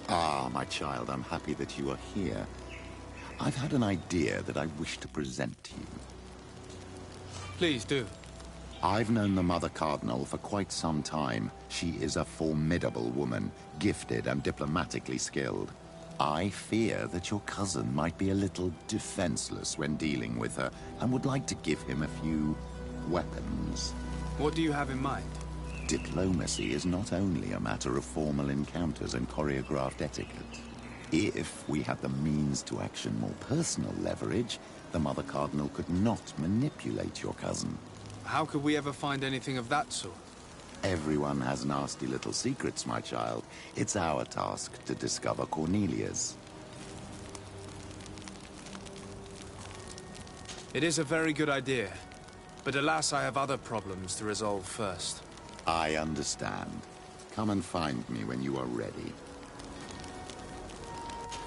Ah, my child, I'm happy that you are here. I've had an idea that I wish to present to you. Please do. I've known the Mother Cardinal for quite some time. She is a formidable woman, gifted and diplomatically skilled. I fear that your cousin might be a little defenseless when dealing with her, and would like to give him a few weapons. What do you have in mind? Diplomacy is not only a matter of formal encounters and choreographed etiquette. If we had the means to action more personal leverage, the Mother Cardinal could not manipulate your cousin. How could we ever find anything of that sort? Everyone has nasty little secrets, my child. It's our task to discover Cornelia's. It is a very good idea, but alas, I have other problems to resolve first. I understand. Come and find me when you are ready.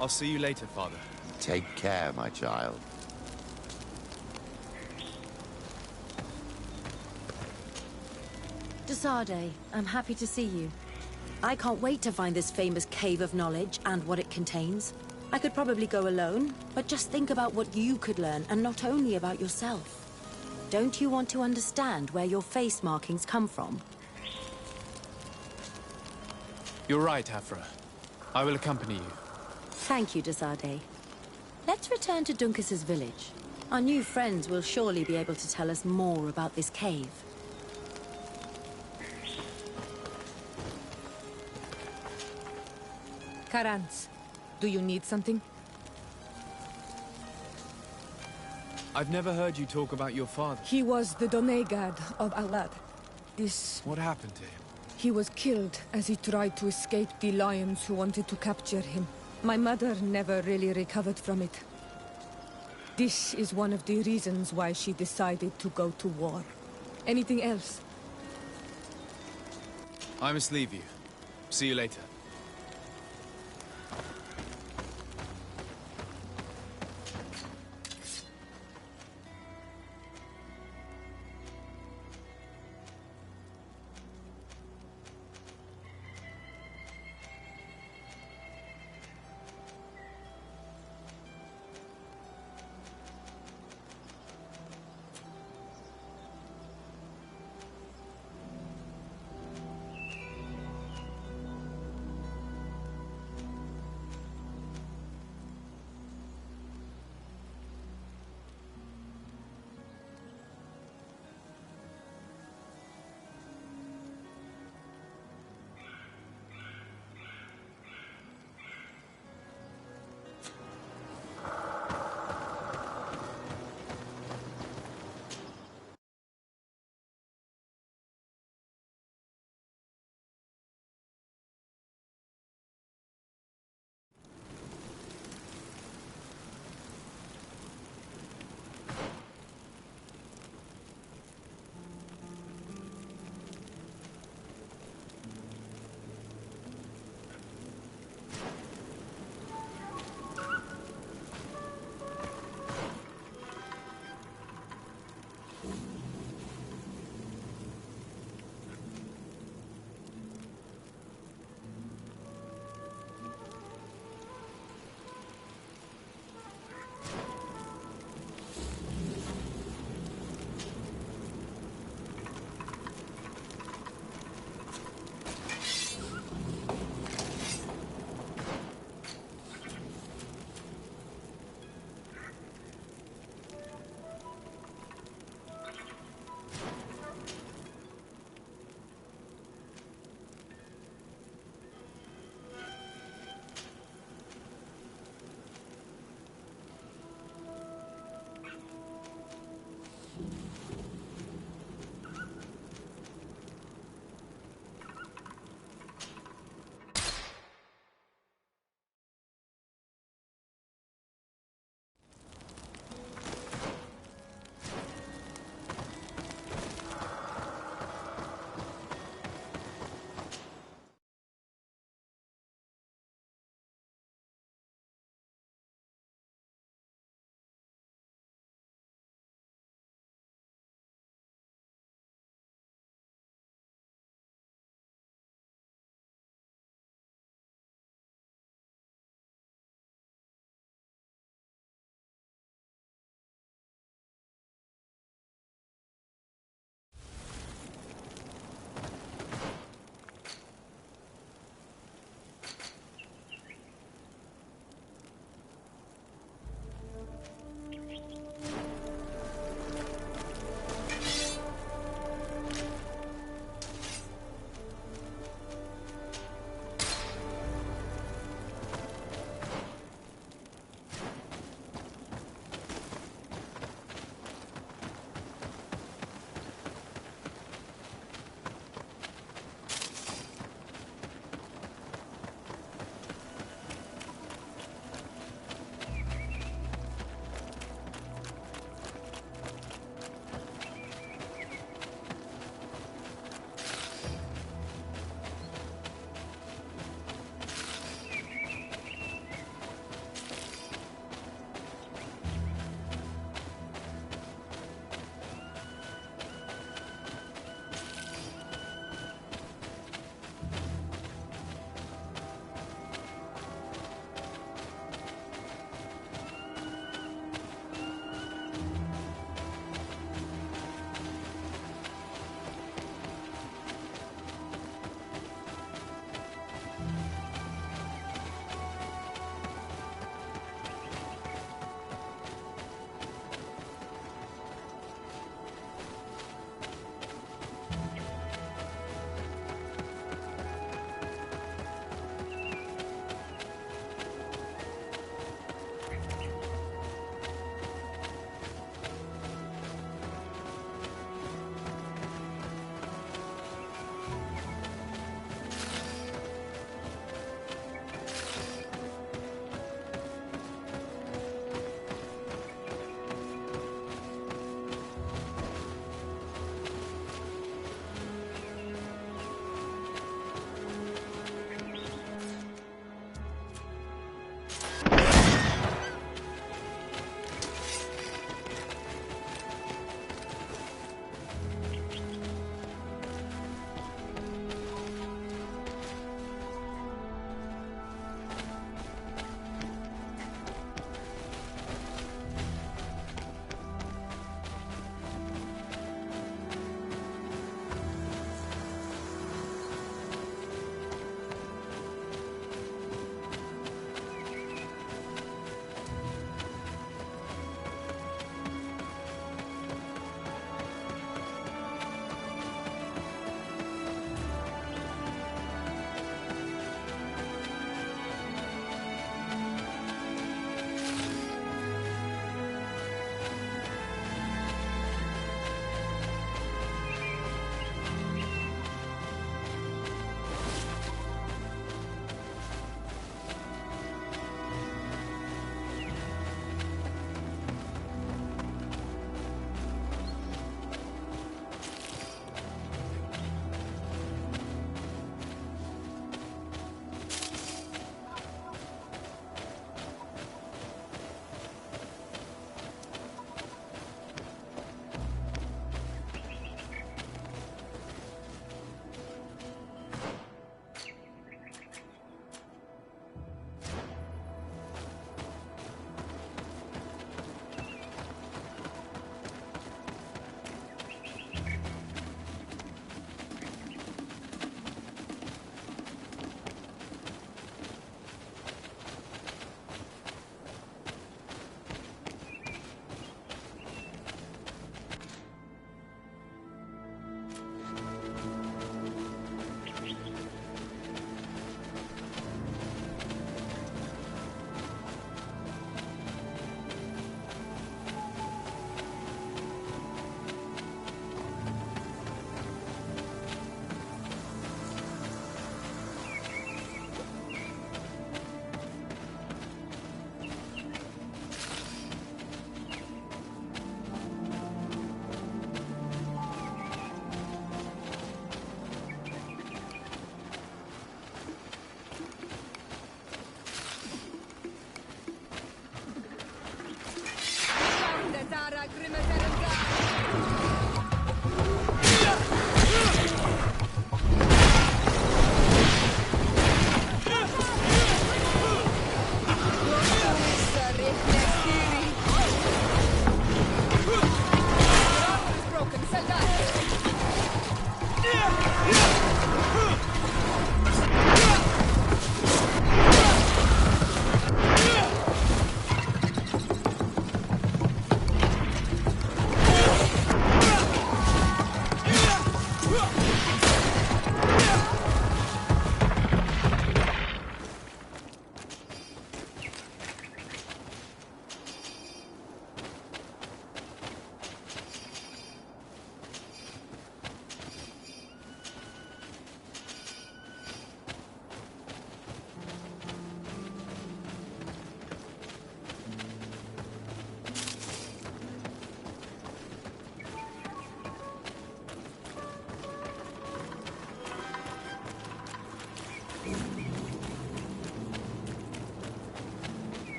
I'll see you later, Father. Take care, my child. Desade, I'm happy to see you. I can't wait to find this famous cave of knowledge and what it contains. I could probably go alone, but just think about what you could learn, and not only about yourself. Don't you want to understand where your face markings come from? You're right, Afra. I will accompany you. Thank you, Desade. Let's return to Duncas's village. Our new friends will surely be able to tell us more about this cave. Karans, do you need something? I've never heard you talk about your father. He was the Domegad of Alad. What happened to him? He was killed as he tried to escape the lions who wanted to capture him. My mother never really recovered from it. This is one of the reasons why she decided to go to war. Anything else? I must leave you. See you later.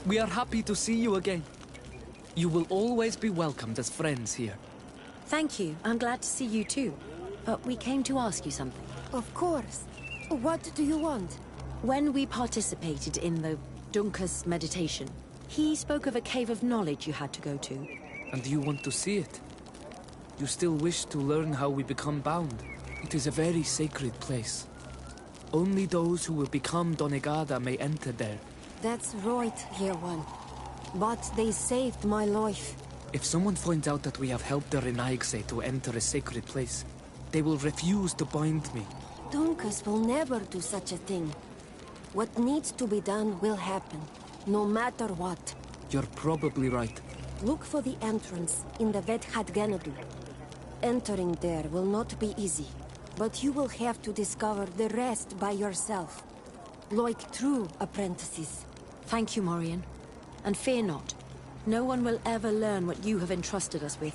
We are happy to see you again. You will always be welcomed as friends here. Thank you. I'm glad to see you too. But we came to ask you something. Of course. What do you want? When we participated in the Dunkus meditation, he spoke of a cave of knowledge you had to go to. And you want to see it? You still wish to learn how we become bound? It is a very sacred place. Only those who will become Donegada may enter there. That's right, Year One. But they saved my life. If someone finds out that we have helped the Renaigse to enter a sacred place, they will refuse to bind me. Dunkus will never do such a thing. What needs to be done will happen, no matter what. You're probably right. Look for the entrance in the Vedhat Ganadu. Entering there will not be easy, but you will have to discover the rest by yourself. Like true apprentices. Thank you, Morian. And fear not. No one will ever learn what you have entrusted us with.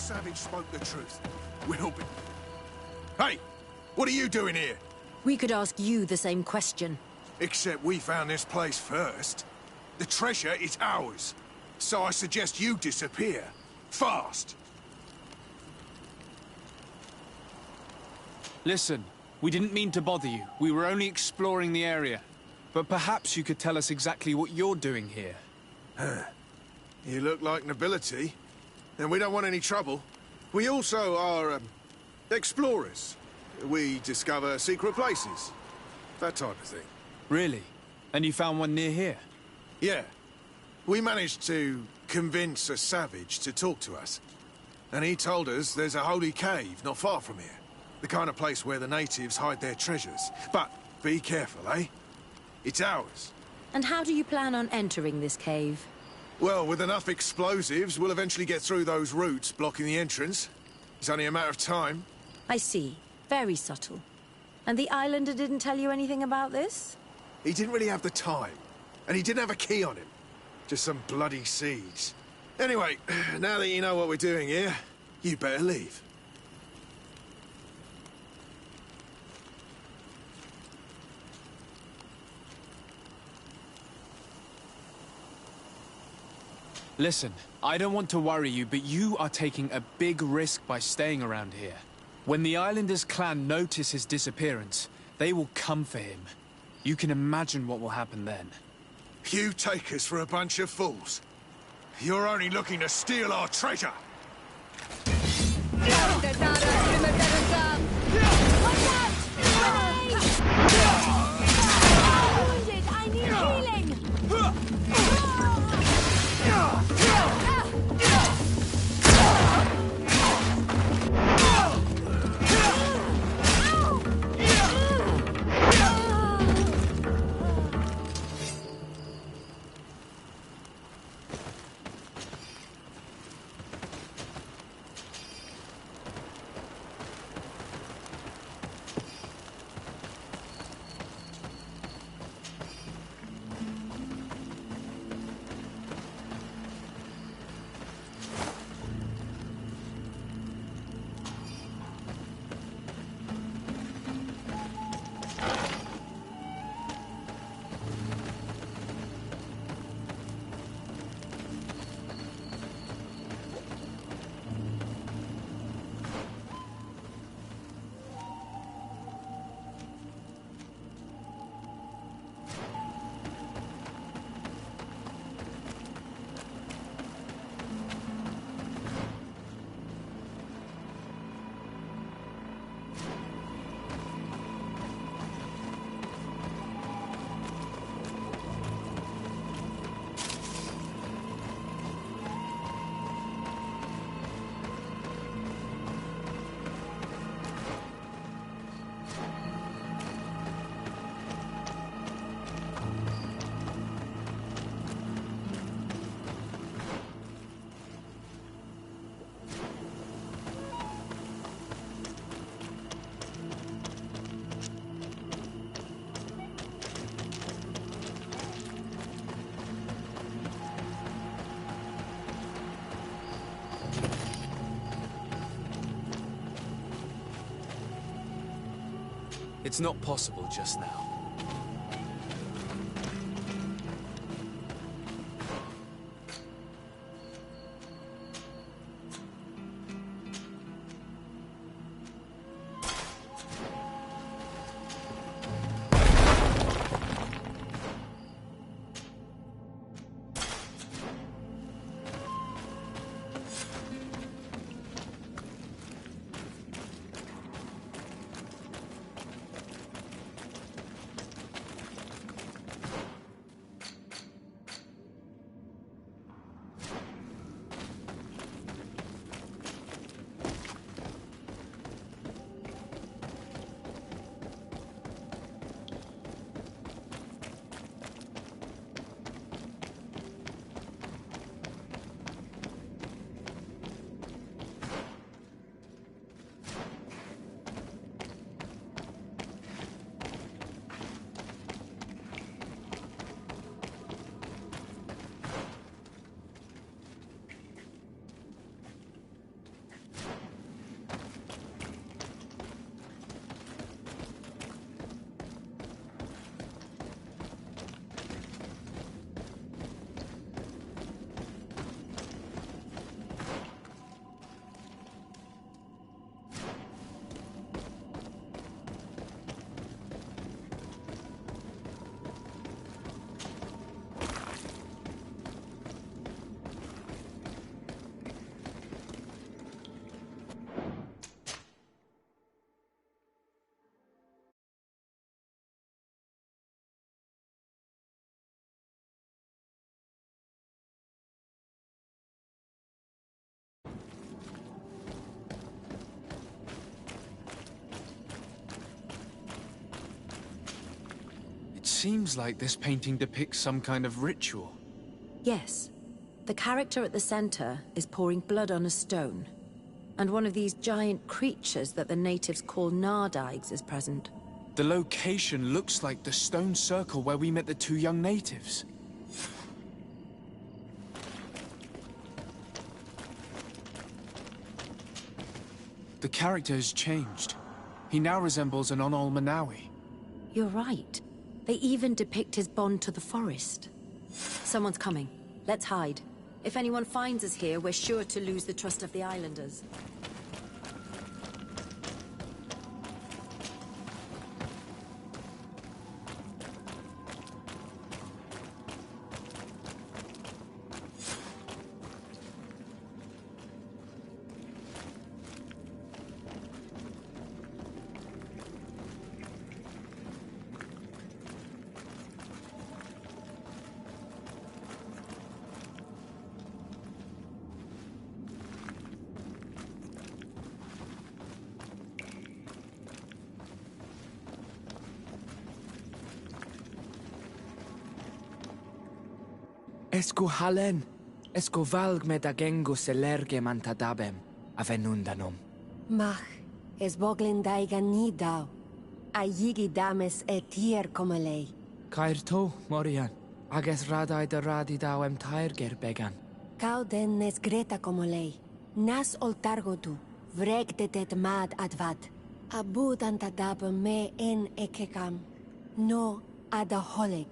savage spoke the truth. We'll be... Hey! What are you doing here? We could ask you the same question. Except we found this place first. The treasure is ours. So I suggest you disappear. Fast! Listen, we didn't mean to bother you. We were only exploring the area. But perhaps you could tell us exactly what you're doing here. You look like nobility, and we don't want any trouble. We also are, explorers. We discover secret places. That type of thing. Really? And you found one near here? Yeah. We managed to convince a savage to talk to us. And he told us there's a holy cave not far from here. The kind of place where the natives hide their treasures. But be careful, eh? It's ours. And how do you plan on entering this cave? Well, with enough explosives, we'll eventually get through those roots blocking the entrance. It's only a matter of time. I see. Very subtle. And the islander didn't tell you anything about this? He didn't really have the time. And he didn't have a key on him. Just some bloody seeds. Anyway, now that you know what we're doing here, you better leave. Listen, I don't want to worry you, but you are taking a big risk by staying around here. When the Islanders' clan notice his disappearance, they will come for him. You can imagine what will happen then. You take us for a bunch of fools. You're only looking to steal our treasure. Watch out! I'm wounded! I need healing! It's not possible just now. seems like this painting depicts some kind of ritual. Yes. The character at the center is pouring blood on a stone. And one of these giant creatures that the natives call Nardigs is present. The location looks like the stone circle where we met the two young natives. The character has changed. He now resembles an Onol Manawi. You're right. They even depict his bond to the forest. Someone's coming. Let's hide. If anyone finds us here, we're sure to lose the trust of the islanders. Esco halen, esco valg med agengo selerge mantadabem, avenundanum. Mach, es boglin daigan ni dau. A yigi dames etier comelei. Cair to, Morian, ages radai de radi dauem tairger began. Cau den nes greta comelei. Nas oltargo tu, vreg de det mad advad. Abud antadab me en ekekam. No adaholeg.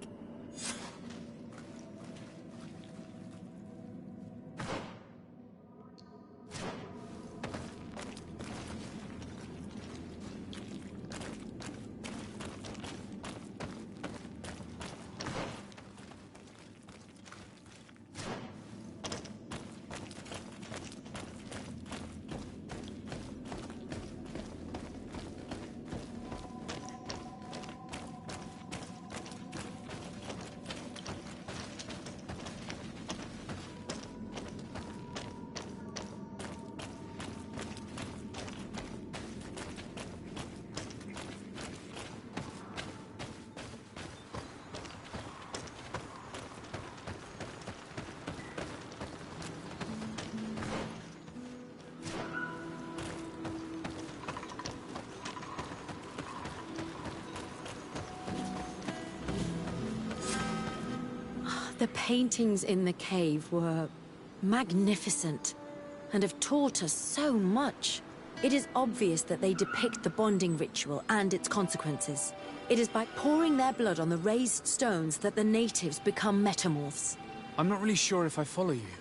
The paintings in the cave were magnificent and have taught us so much. It is obvious that they depict the bonding ritual and its consequences. It is by pouring their blood on the raised stones that the natives become metamorphs. I'm not really sure if I follow you.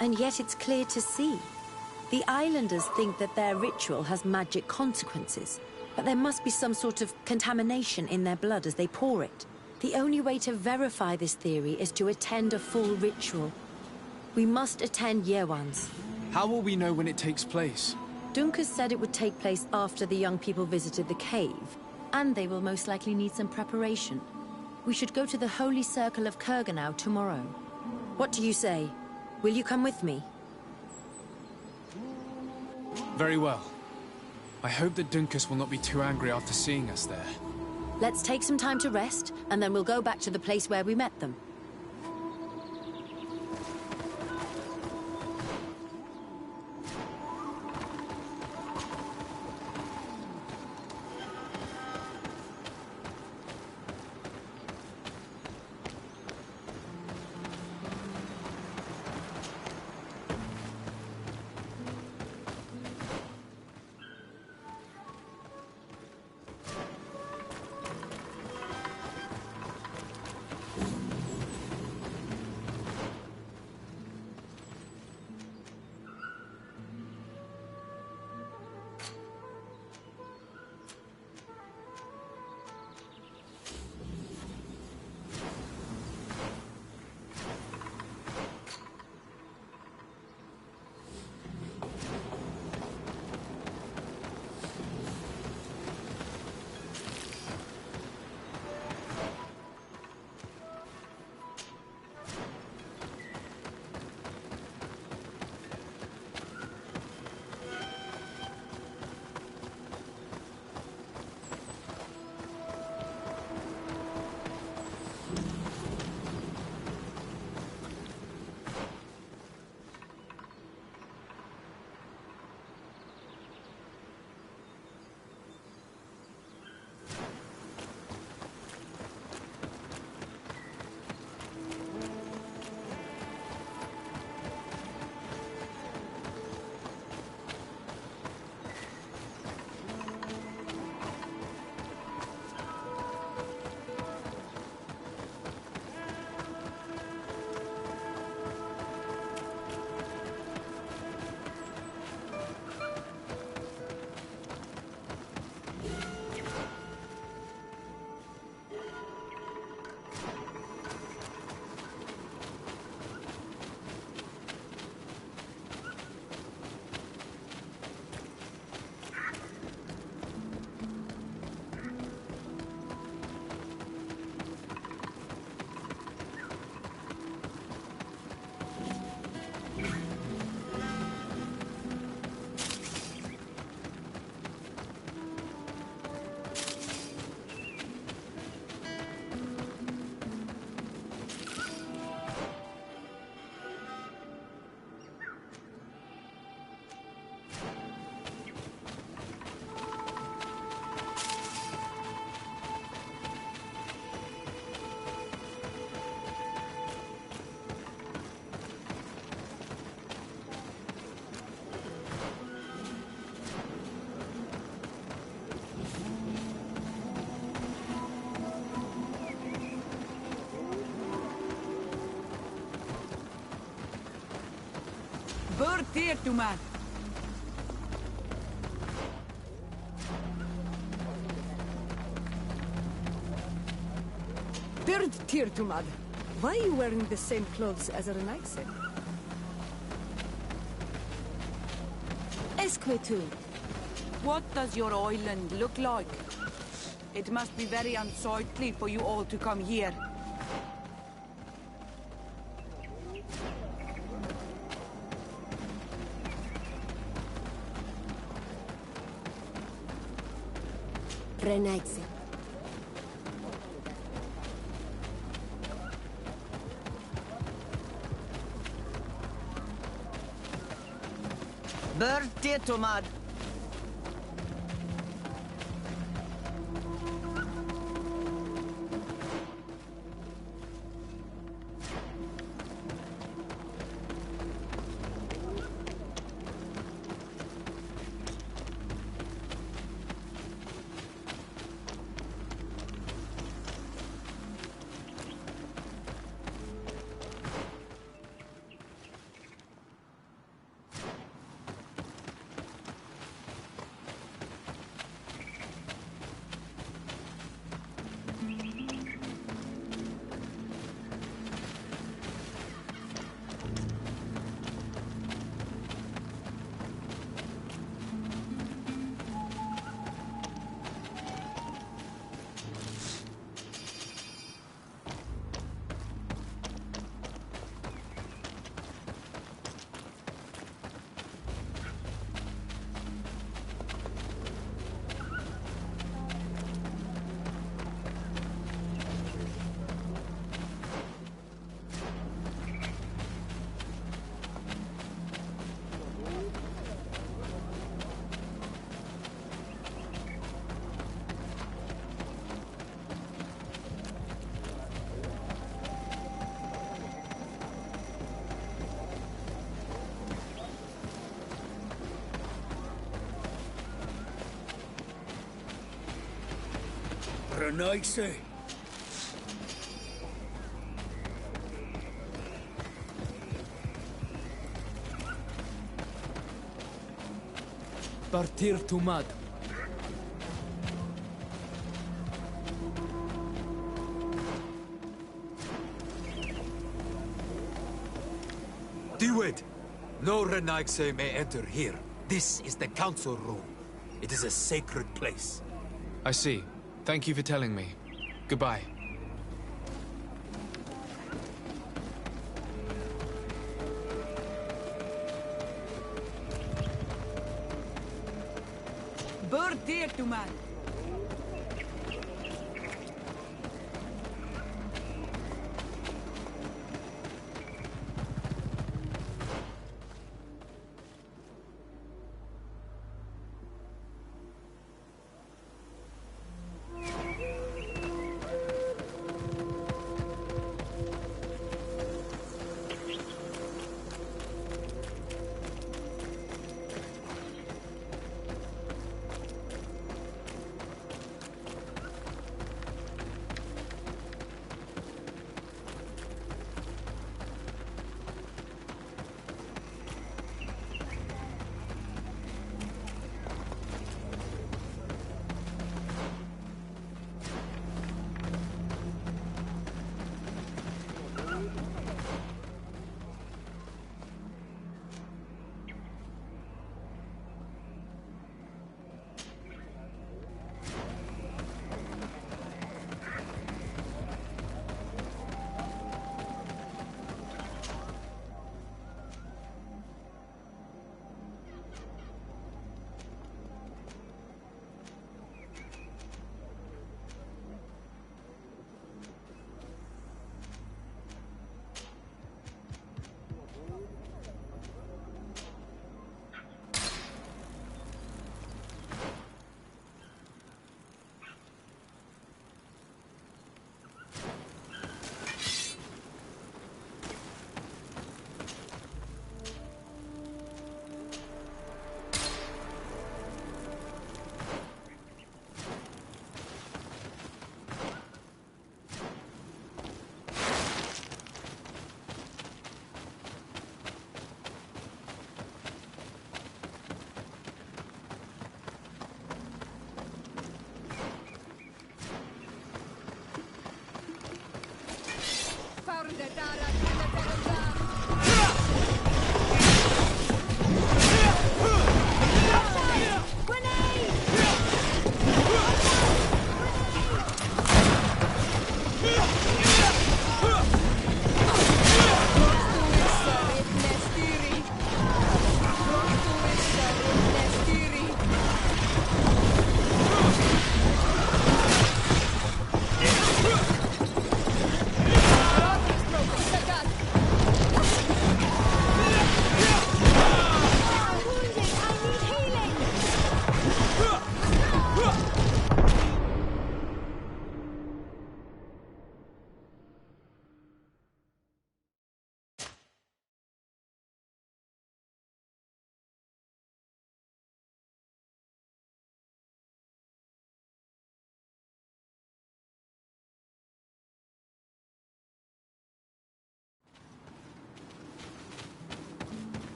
And yet it's clear to see. The islanders think that their ritual has magic consequences, but there must be some sort of contamination in their blood as they pour it. The only way to verify this theory is to attend a full ritual. We must attend Yewan's. How will we know when it takes place? Dunkas said it would take place after the young people visited the cave, and they will most likely need some preparation. We should go to the Holy Circle of Kurganau tomorrow. What do you say? Will you come with me? Very well. I hope that Dunkus will not be too angry after seeing us there. Let's take some time to rest, and then we'll go back to the place where we met them. Bird here to man. Bird Tirtumad, why are you wearing the same clothes as Renaise? Esquetu. What does your island look like? It must be very unsightly for you all to come here. Renaise. Bird here to man. Renaise. Partir to mad. Do it! No Renaise may enter here. This is the council room. It is a sacred place. I see. Thank you for telling me. Goodbye. Bird here to man.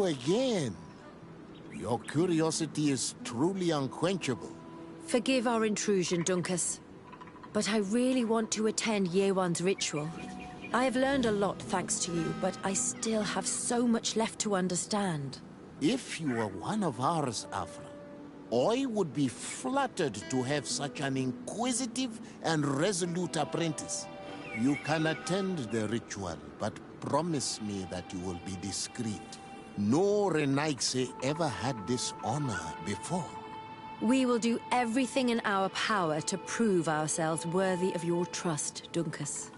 again. Your curiosity is truly unquenchable. Forgive our intrusion, Dunkus. But I really want to attend Yewan's ritual. I have learned a lot thanks to you, but I still have so much left to understand. If you were one of ours, Afra, I would be flattered to have such an inquisitive and resolute apprentice. You can attend the ritual, but promise me that you will be discreet. No Renaigse ever had this honor before. We will do everything in our power to prove ourselves worthy of your trust, Dunkus.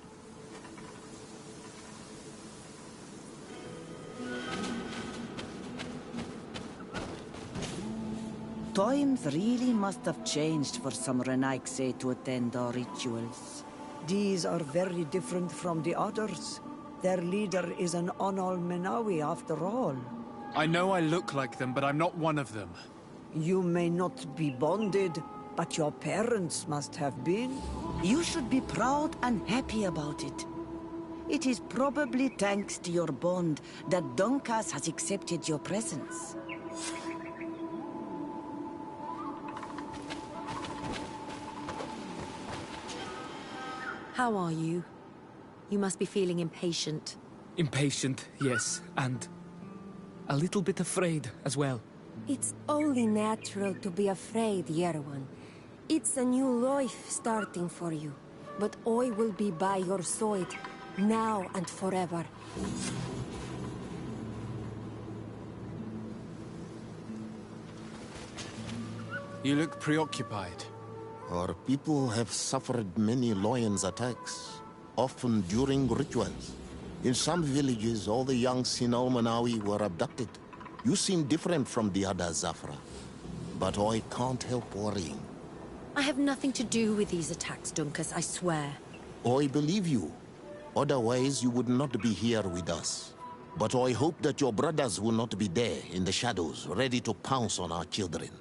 Times really must have changed for some Renaigse to attend our rituals. These are very different from the others. Their leader is an Onol Menawi after all. I know I look like them, but I'm not one of them. You may not be bonded, but your parents must have been. You should be proud and happy about it. It is probably thanks to your bond that Dunkas has accepted your presence. How are you? You must be feeling impatient. Impatient, yes, and a little bit afraid as well. It's only natural to be afraid, Yerwan. It's a new life starting for you. But I will be by your side, now and forever. You look preoccupied. Our people have suffered many lions' attacks, often during rituals. In some villages, all the young Sinal Manawi were abducted. You seem different from the other Zafra, but I can't help worrying. I have nothing to do with these attacks, Dunkus, I swear. I believe you. Otherwise, you would not be here with us. But I hope that your brothers will not be there in the shadows, ready to pounce on our children.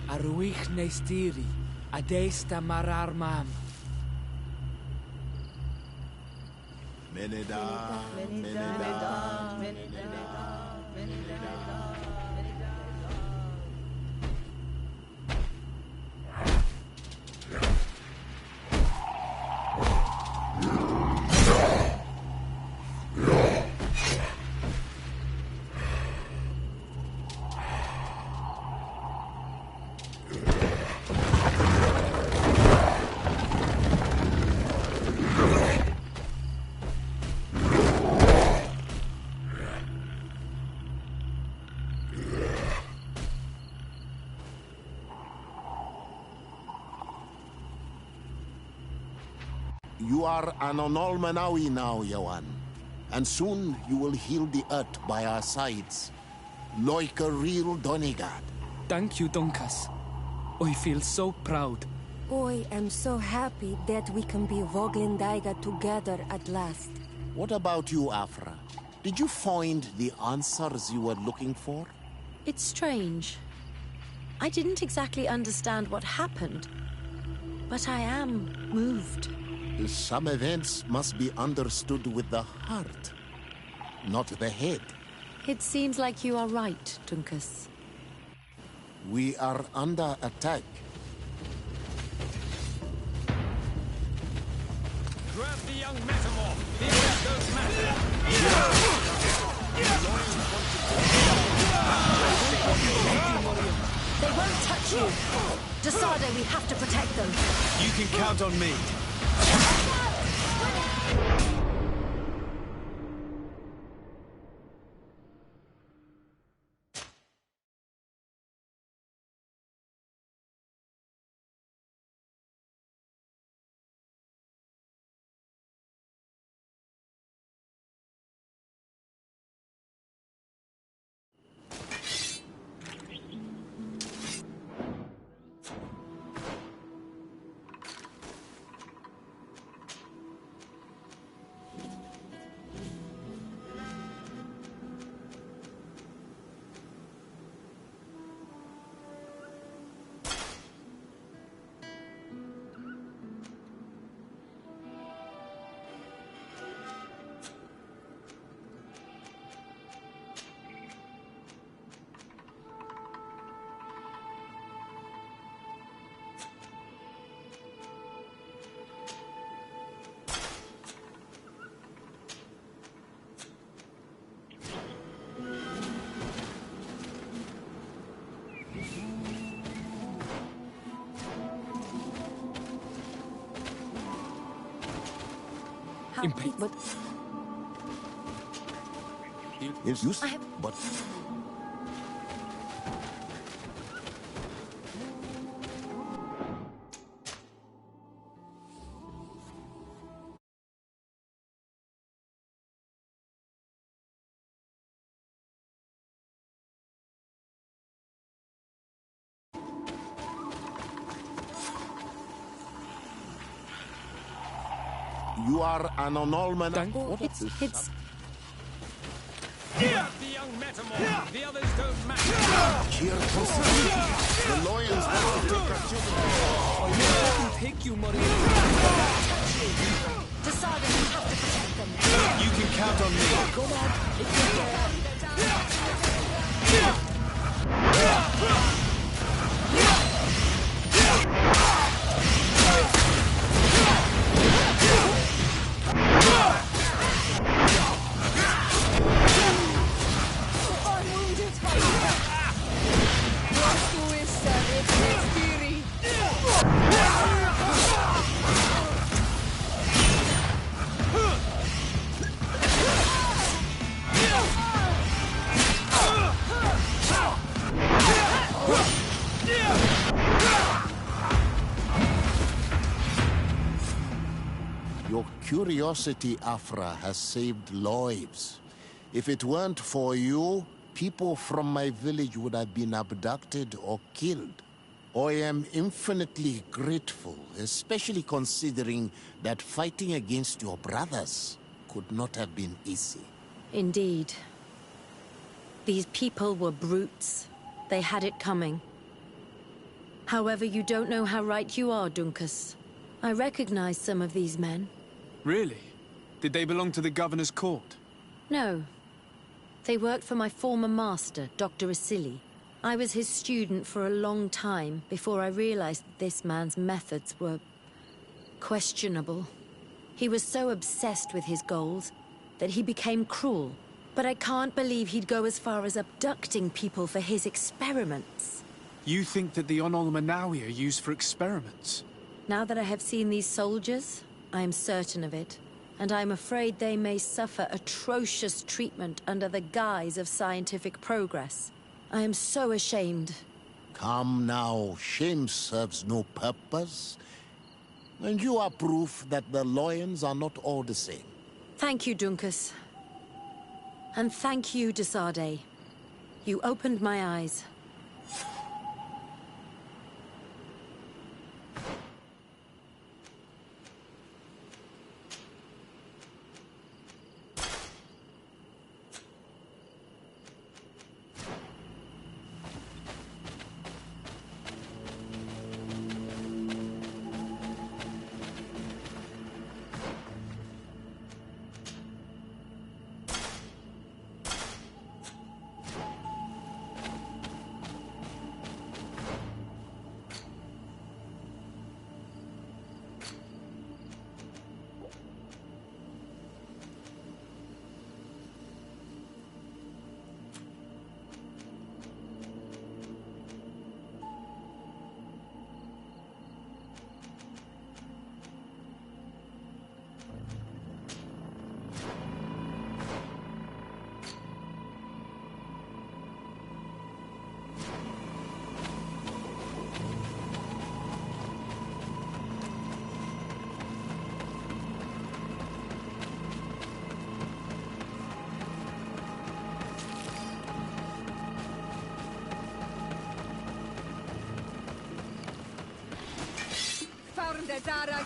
Aruich Nestiri, Adesta Marar Mam. Meneda, Meneda, Meneda. You are an Onol Manawi now, Yawan. And soon you will heal the earth by our sides. Like a real Donegad. Thank you, Dunkas. I feel so proud. I am so happy that we can be Voglendaiga together at last. What about you, Afra? Did you find the answers you were looking for? It's strange. I didn't exactly understand what happened, but I am moved. Some events must be understood with the heart, not the head. It seems like you are right, Dunkus. We are under attack. Grab the young metamorph! Beware those matters! They won't touch you! Desade, we have to protect them! You can count on me. Impatient. But Yes, you... But... You are an Onolman. It's... The young metamorph. The others don't matter. Cheerful. The lawyers want to take us I can take you, Maria. Decided we have to protect them. You can count on me. Come on, it's Your curiosity, Afra, has saved lives. If it weren't for you, people from my village would have been abducted or killed. I am infinitely grateful, especially considering that fighting against your brothers could not have been easy. Indeed. These people were brutes. They had it coming. However, you don't know how right you are, Dunkus. I recognize some of these men. Really? Did they belong to the governor's court? No. They worked for my former master, Dr. Asili. I was his student for a long time before I realized that this man's methods were questionable. He was so obsessed with his goals that he became cruel. But I can't believe he'd go as far as abducting people for his experiments. You think that the Onol Manawi are used for experiments? Now that I have seen these soldiers, I am certain of it. And I'm afraid they may suffer atrocious treatment under the guise of scientific progress. I am so ashamed. Come now, shame serves no purpose. And you are proof that the Loyans are not all the same. Thank you, Dunkus. And thank you, Desade. You opened my eyes. Dara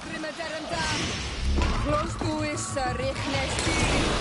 Close to is Richnesti.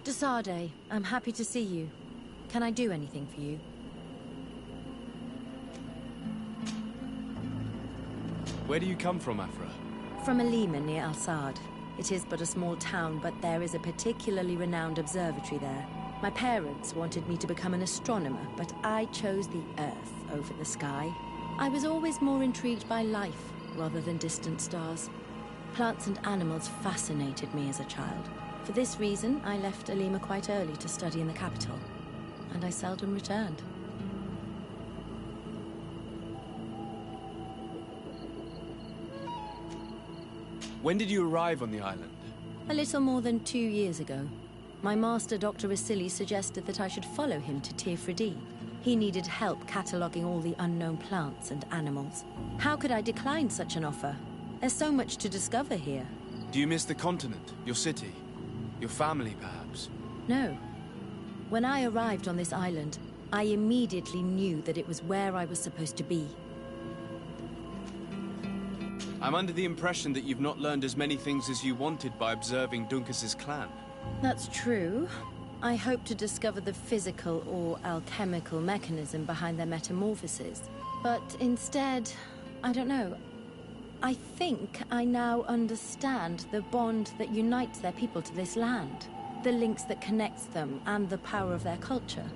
Desade, I'm happy to see you. Can I do anything for you? Where do you come from, Afra? From Alima near Al-Sad. It is but a small town, but there is a particularly renowned observatory there. My parents wanted me to become an astronomer, but I chose the Earth over the sky. I was always more intrigued by life rather than distant stars. Plants and animals fascinated me as a child. For this reason, I left Alima quite early to study in the capital, and I seldom returned. When did you arrive on the island? A little more than 2 years ago. My master, Dr. Vasili, suggested that I should follow him to Tirfredi. He needed help cataloguing all the unknown plants and animals. How could I decline such an offer? There's so much to discover here. Do you miss the continent, your city, your family, perhaps? No. When I arrived on this island, I immediately knew that it was where I was supposed to be. I'm under the impression that you've not learned as many things as you wanted by observing Duncas's clan. That's true. I hope to discover the physical or alchemical mechanism behind their metamorphoses. But instead, I don't know. I think I now understand the bond that unites their people to this land, the links that connects them, and the power of their culture.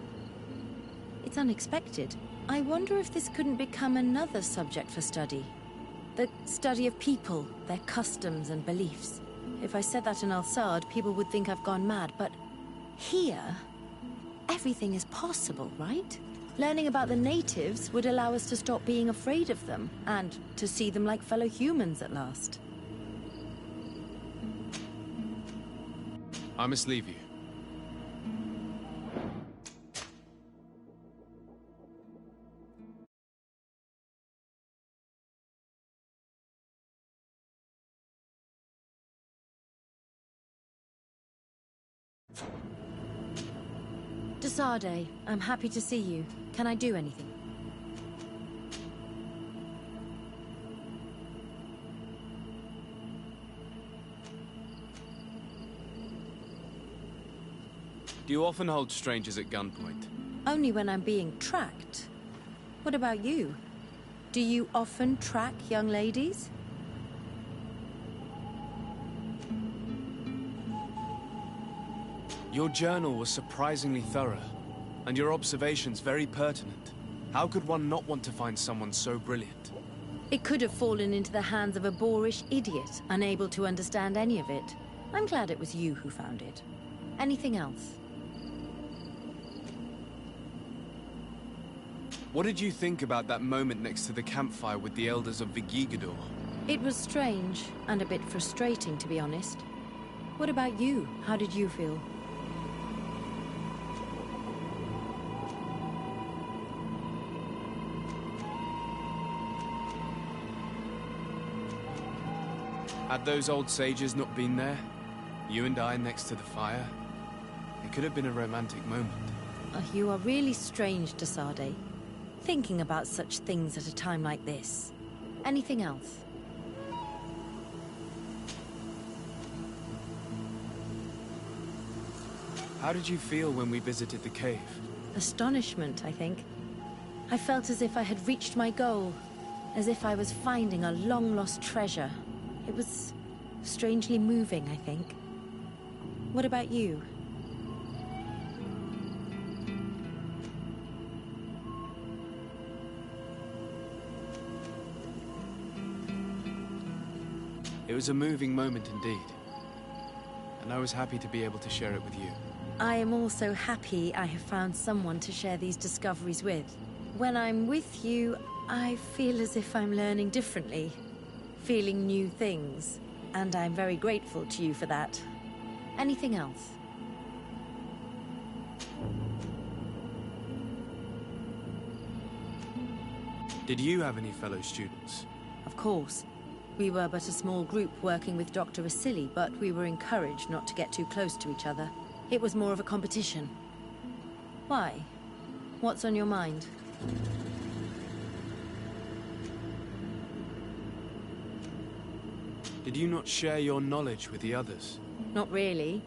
It's unexpected. I wonder if this couldn't become another subject for study. The study of people, their customs and beliefs. If I said that in Al-Sad, people would think I've gone mad, but here, everything is possible, right? Learning about the natives would allow us to stop being afraid of them, and to see them like fellow humans at last. I must leave you. Desade, I'm happy to see you. Can I do anything? Do you often hold strangers at gunpoint? Only when I'm being tracked. What about you? Do you often track young ladies? Your journal was surprisingly thorough, and your observations very pertinent. How could one not want to find someone so brilliant? It could have fallen into the hands of a boorish idiot, unable to understand any of it. I'm glad it was you who found it. Anything else? What did you think about that moment next to the campfire with the elders of Vigigador? It was strange, and a bit frustrating, to be honest. What about you? How did you feel? Had those old sages not been there, you and I next to the fire, it could have been a romantic moment. You are really strange, Desade. Thinking about such things at a time like this. Anything else? How did you feel when we visited the cave? Astonishment, I think. I felt as if I had reached my goal, as if I was finding a long-lost treasure. It was strangely moving, I think. What about you? It was a moving moment indeed. And I was happy to be able to share it with you. I am also happy I have found someone to share these discoveries with. When I'm with you, I feel as if I'm learning differently, feeling new things, and I'm very grateful to you for that. Anything else? Did you have any fellow students? Of course. We were but a small group working with Dr. Vasily, but we were encouraged not to get too close to each other. It was more of a competition. Why? What's on your mind? Did you not share your knowledge with the others? Not really.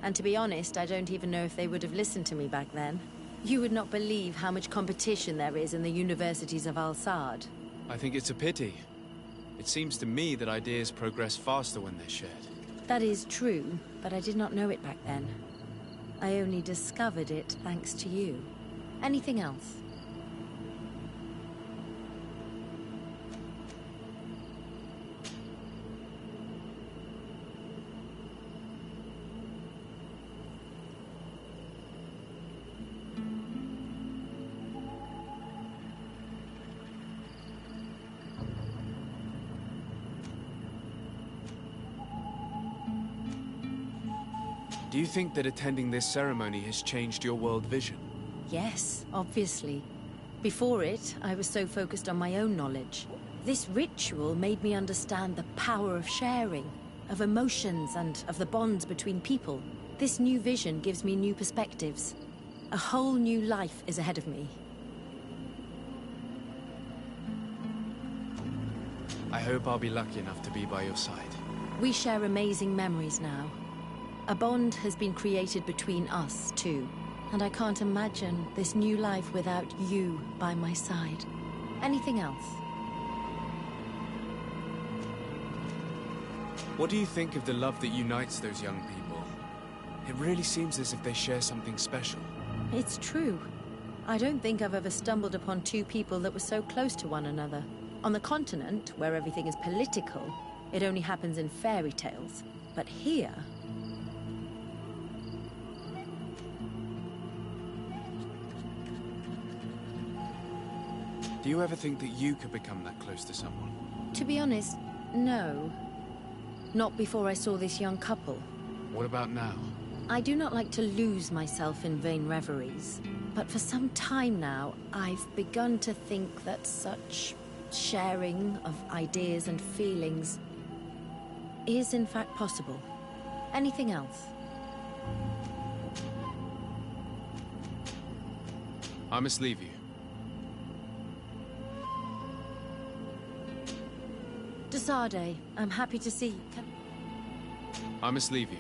And to be honest, I don't even know if they would have listened to me back then. You would not believe how much competition there is in the universities of Al-Sad. I think it's a pity. It seems to me that ideas progress faster when they're shared. That is true, but I did not know it back then. I only discovered it thanks to you. Anything else? Do you think that attending this ceremony has changed your world vision? Yes, obviously. Before it, I was so focused on my own knowledge. This ritual made me understand the power of sharing, of emotions, and of the bonds between people. This new vision gives me new perspectives. A whole new life is ahead of me. I hope I'll be lucky enough to be by your side. We share amazing memories now. A bond has been created between us, too. And I can't imagine this new life without you by my side. Anything else? What do you think of the love that unites those young people? It really seems as if they share something special. It's true. I don't think I've ever stumbled upon two people that were so close to one another. On the continent, where everything is political, it only happens in fairy tales. But here... Do you ever think that you could become that close to someone? To be honest, no. Not before I saw this young couple. What about now? I do not like to lose myself in vain reveries. But for some time now, I've begun to think that such sharing of ideas and feelings is in fact possible. Anything else? I must leave you. Desade, I'm happy to see you. I must leave you.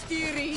Stiri!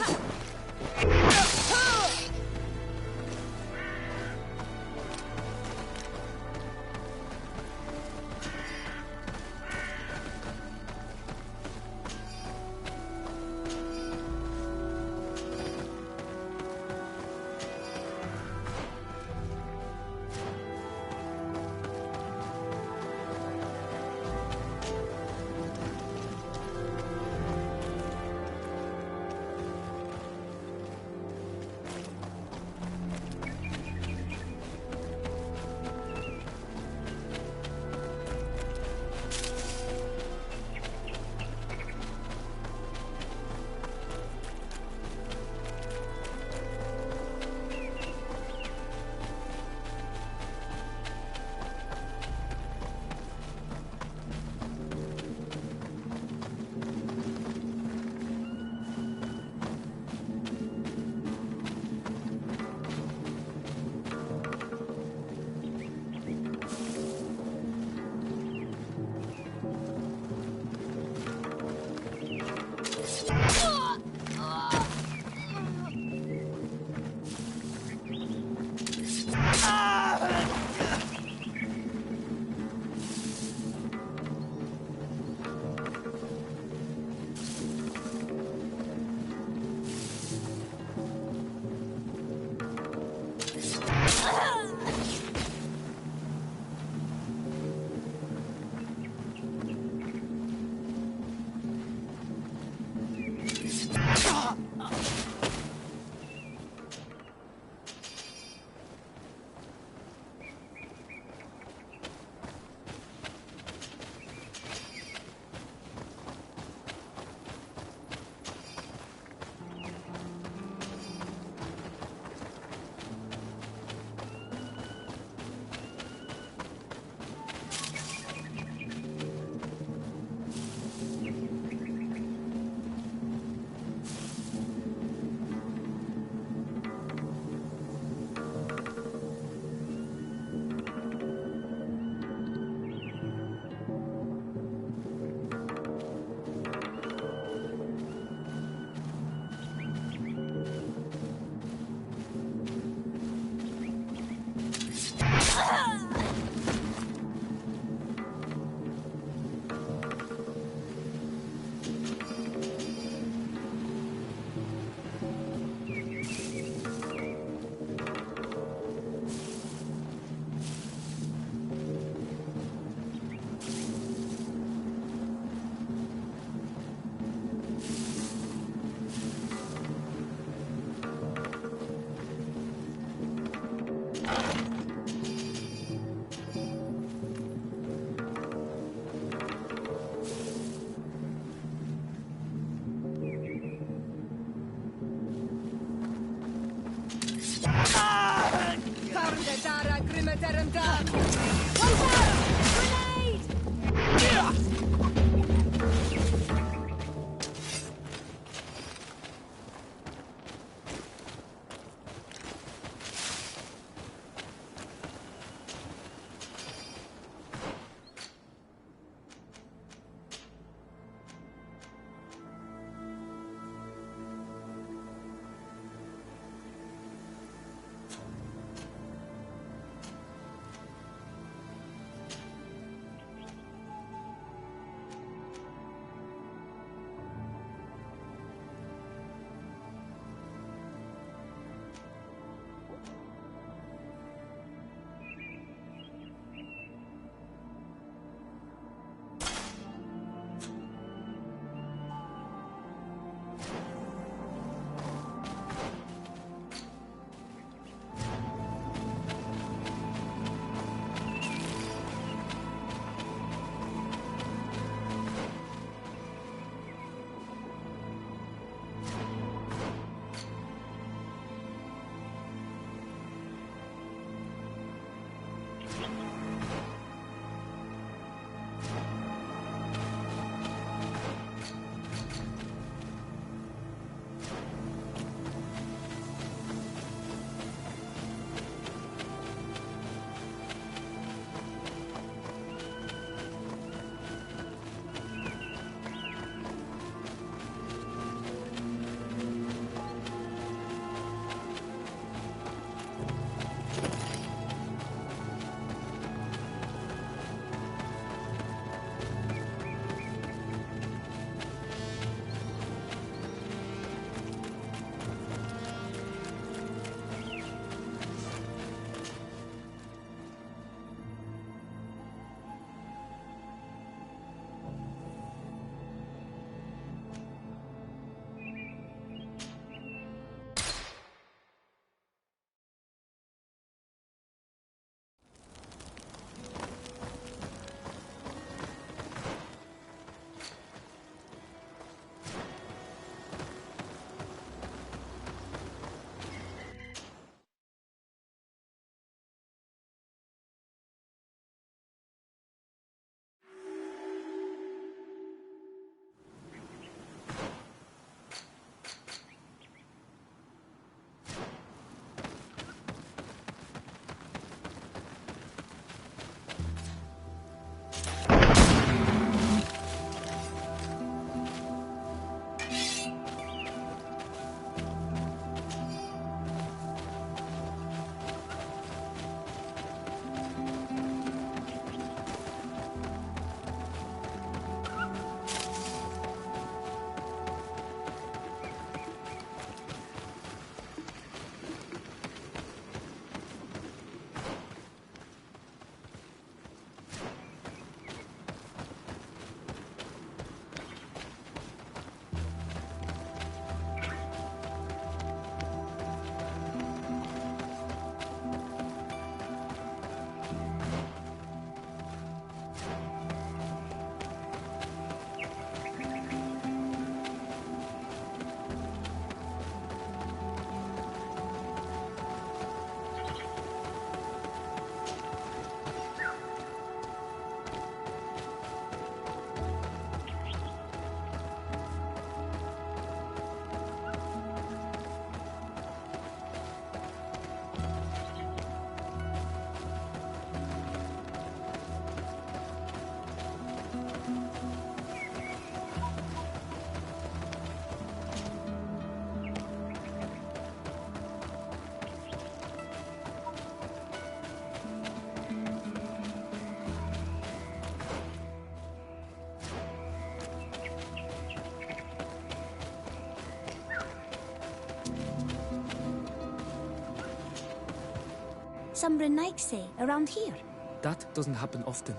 some Renaigse around here? That doesn't happen often.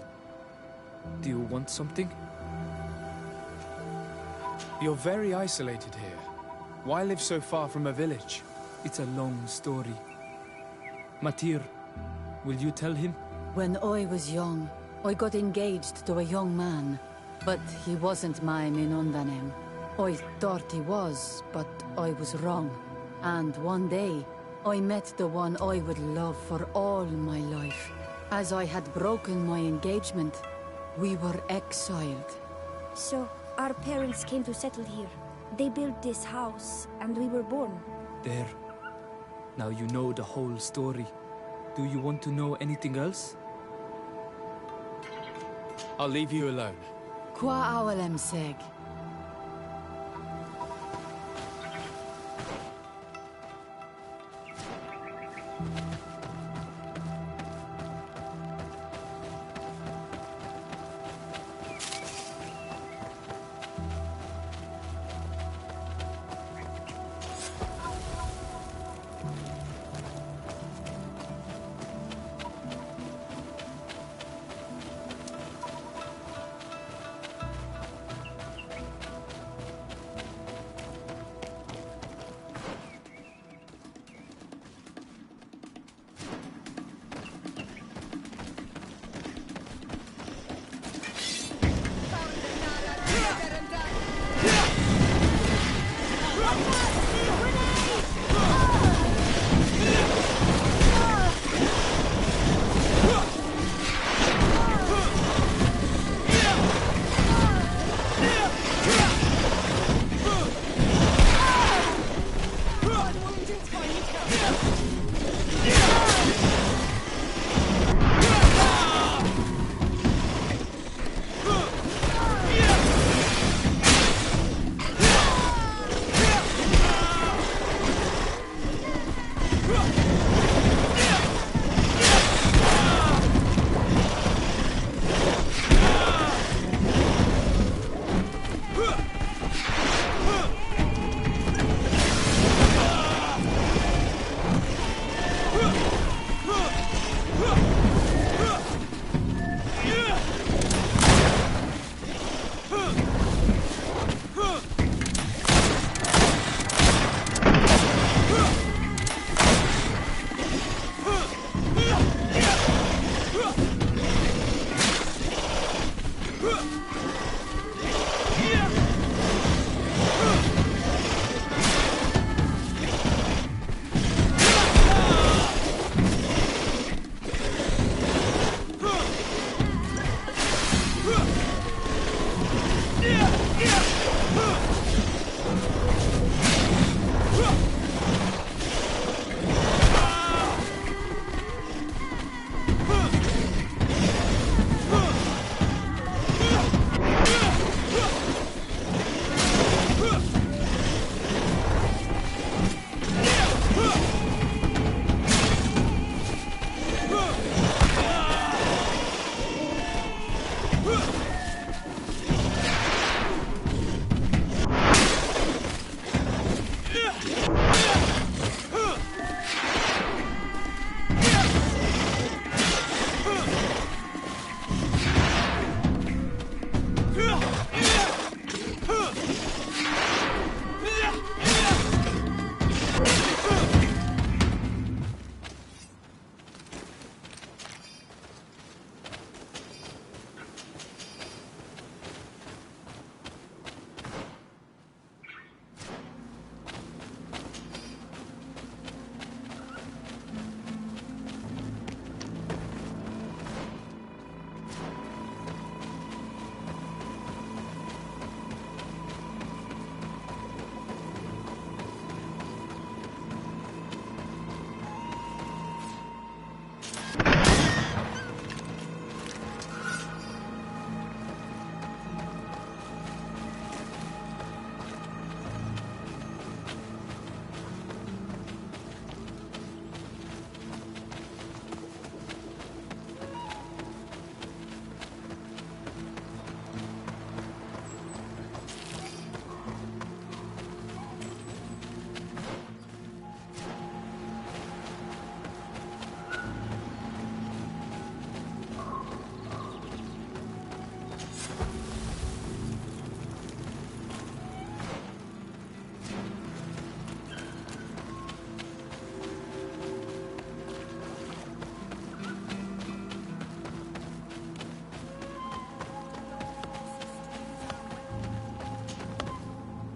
Do you want something? You're very isolated here. Why live so far from a village? It's a long story. Matir, will you tell him? When I was young, I got engaged to a young man. But he wasn't mine in Undanem. I thought he was, but I was wrong. And one day, I met the one I would love for all my life. As I had broken my engagement, we were exiled. So, our parents came to settle here. They built this house, and we were born. There. Now you know the whole story. Do you want to know anything else? I'll leave you alone. Qua awalem seg.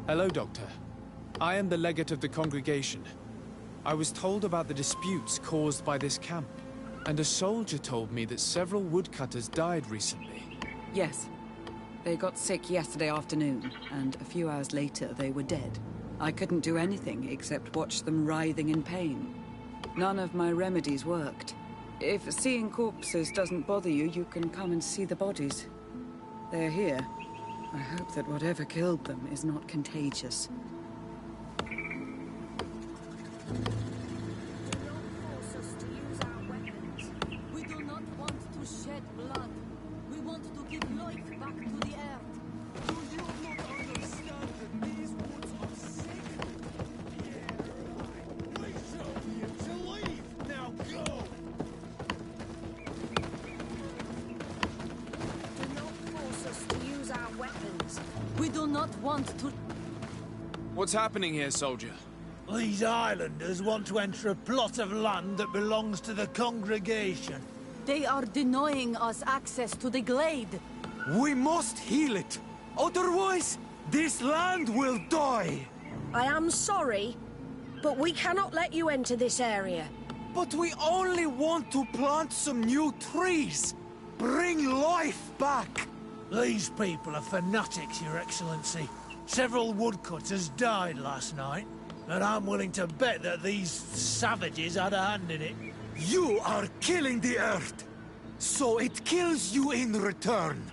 Hello, Doctor. I am the legate of the congregation. I was told about the disputes caused by this camp, and a soldier told me that several woodcutters died recently. Yes. They got sick yesterday afternoon, and a few hours later they were dead. I couldn't do anything except watch them writhing in pain. None of my remedies worked. If seeing corpses doesn't bother you, you can come and see the bodies. They're here. I hope that whatever killed them is not contagious. We do not want to shed blood. We want to give life back to the earth. Do you not understand that these woods are sacred? Yeah, right. We show you to leave. Now go! Do not force us to use our weapons. We do not want to... What's happening here, soldier? These islanders want to enter a plot of land that belongs to the congregation. They are denying us access to the glade. We must heal it. Otherwise, this land will die. I am sorry, but we cannot let you enter this area. But we only want to plant some new trees. Bring life back. These people are fanatics, Your Excellency. Several woodcutters died last night, and I'm willing to bet that these savages had a hand in it. You are killing the earth, so it kills you in return.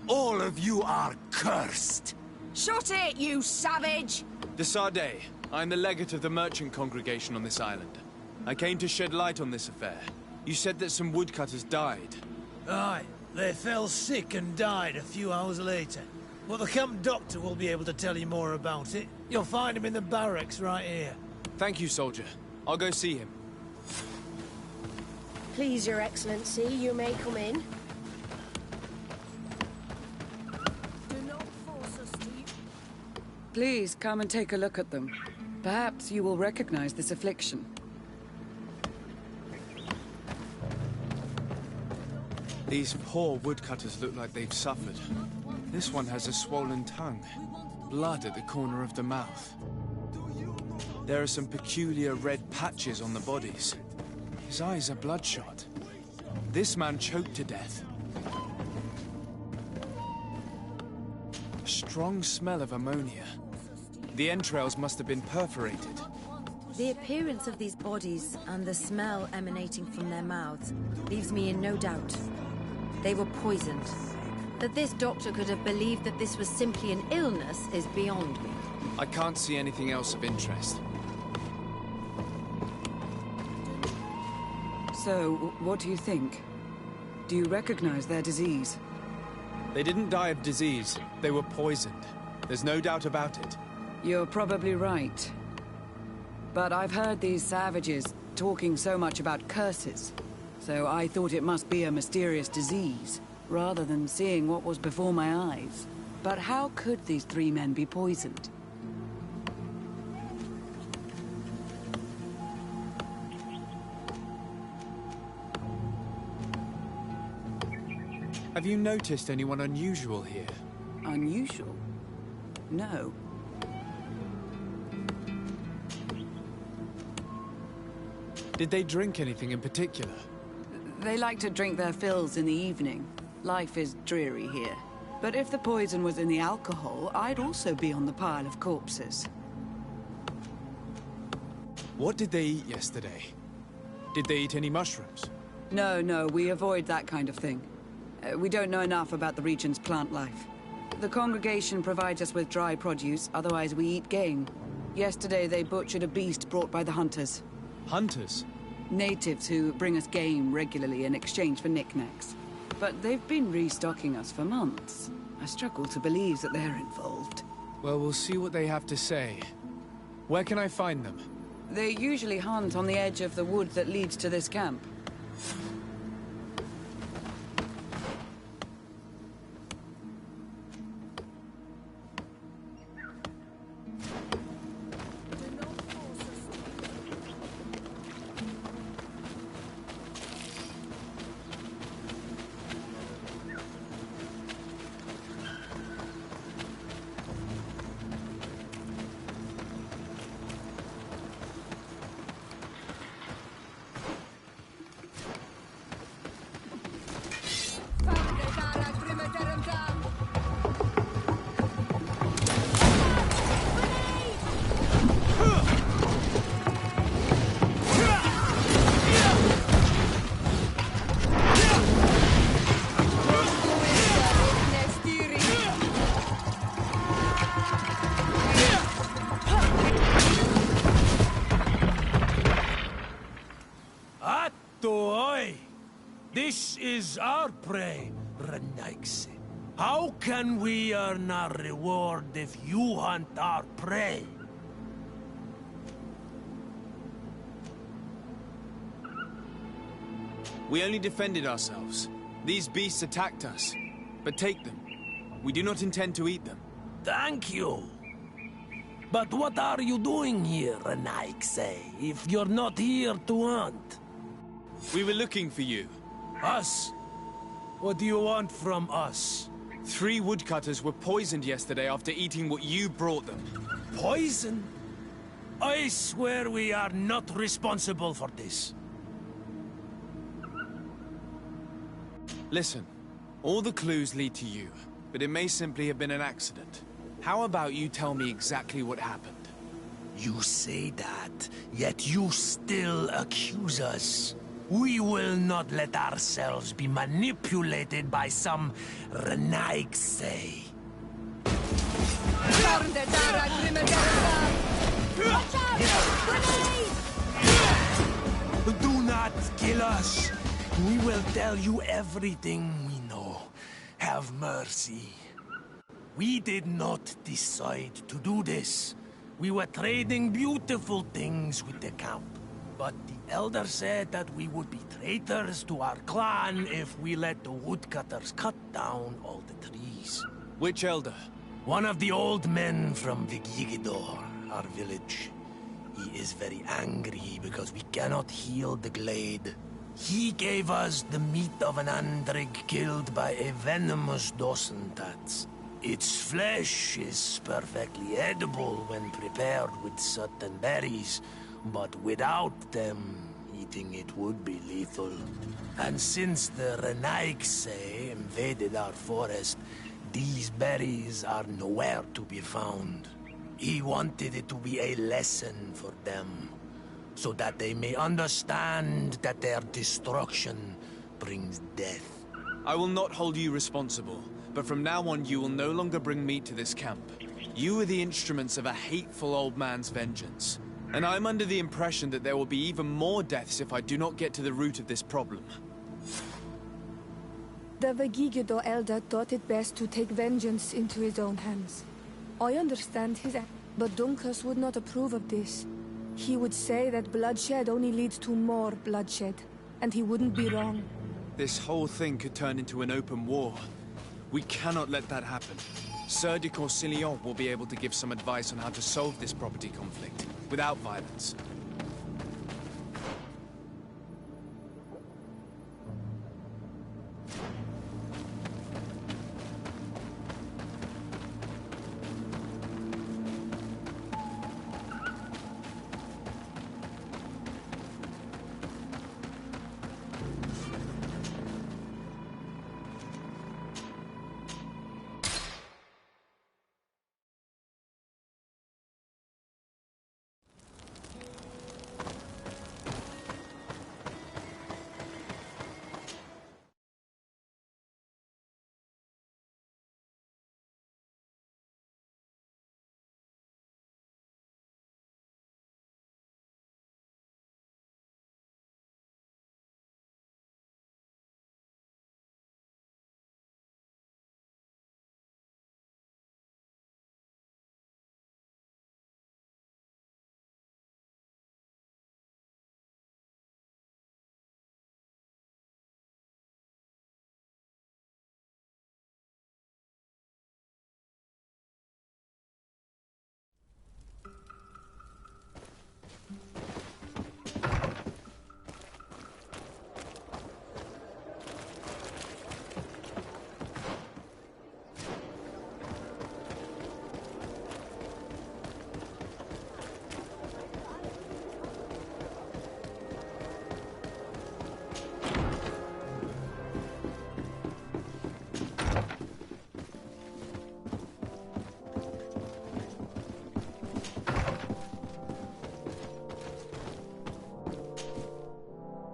All of you are cursed. Shut it, you savage! De Sardet, I'm the legate of the merchant congregation on this island. I came to shed light on this affair. You said that some woodcutters died. Aye, they fell sick and died a few hours later. Well, the camp doctor will be able to tell you more about it. You'll find him in the barracks right here. Thank you, soldier. I'll go see him. Please, Your Excellency, you may come in. Do not force us to... Please come and take a look at them. Perhaps you will recognize this affliction. These poor woodcutters look like they've suffered. This one has a swollen tongue, blood at the corner of the mouth. There are some peculiar red patches on the bodies. His eyes are bloodshot. This man choked to death. A strong smell of ammonia. The entrails must have been perforated. The appearance of these bodies and the smell emanating from their mouths leaves me in no doubt. They were poisoned. That this doctor could have believed that this was simply an illness is beyond me. I can't see anything else of interest. So, what do you think? Do you recognize their disease? They didn't die of disease. They were poisoned. There's no doubt about it. You're probably right. But I've heard these savages talking so much about curses, so I thought it must be a mysterious disease, rather than seeing what was before my eyes. But how could these three men be poisoned? Have you noticed anyone unusual here? Unusual? No. Did they drink anything in particular? They like to drink their fills in the evening. Life is dreary here. But if the poison was in the alcohol, I'd also be on the pile of corpses. What did they eat yesterday? Did they eat any mushrooms? No, we avoid that kind of thing. We don't know enough about the region's plant life. The congregation provides us with dry produce, otherwise we eat game. Yesterday they butchered a beast brought by the hunters. Hunters? Natives who bring us game regularly in exchange for knickknacks. But they've been restocking us for months. I struggle to believe that they're involved. Well, we'll see what they have to say. Where can I find them? They usually hunt on the edge of the wood that leads to this camp. This is our prey, Renaigse. How can we earn our reward if you hunt our prey? We only defended ourselves. These beasts attacked us. But take them. We do not intend to eat them. Thank you. But what are you doing here, Renaigse, if you're not here to hunt? We were looking for you. Us? What do you want from us? 3 woodcutters were poisoned yesterday after eating what you brought them. Poison? I swear we are not responsible for this. Listen, all the clues lead to you, but it may simply have been an accident. How about you tell me exactly what happened? You say that, yet you still accuse us. We will not let ourselves be manipulated by some Renaigse. Do not kill us. We will tell you everything we know. Have mercy. We did not decide to do this. We were trading beautiful things with the camp. But the elder said that we would be traitors to our clan if we let the woodcutters cut down all the trees. Which elder? One of the old men from Vigigidor, our village. He is very angry because we cannot heal the glade. He gave us the meat of an andrig killed by a venomous Dosentats. Its flesh is perfectly edible when prepared with certain berries, but without them, eating it would be lethal. And since the Renaigse invaded our forest, these berries are nowhere to be found. He wanted it to be a lesson for them, so that they may understand that their destruction brings death. I will not hold you responsible, but from now on you will no longer bring meat to this camp. You are the instruments of a hateful old man's vengeance. And I'm under the impression that there will be even more deaths if I do not get to the root of this problem. The Vegigido elder thought it best to take vengeance into his own hands. I understand his act, but Dunkus would not approve of this. He would say that bloodshed only leads to more bloodshed, and he wouldn't be wrong. This whole thing could turn into an open war. We cannot let that happen. Sir de Corsillon will be able to give some advice on how to solve this property conflict, without violence.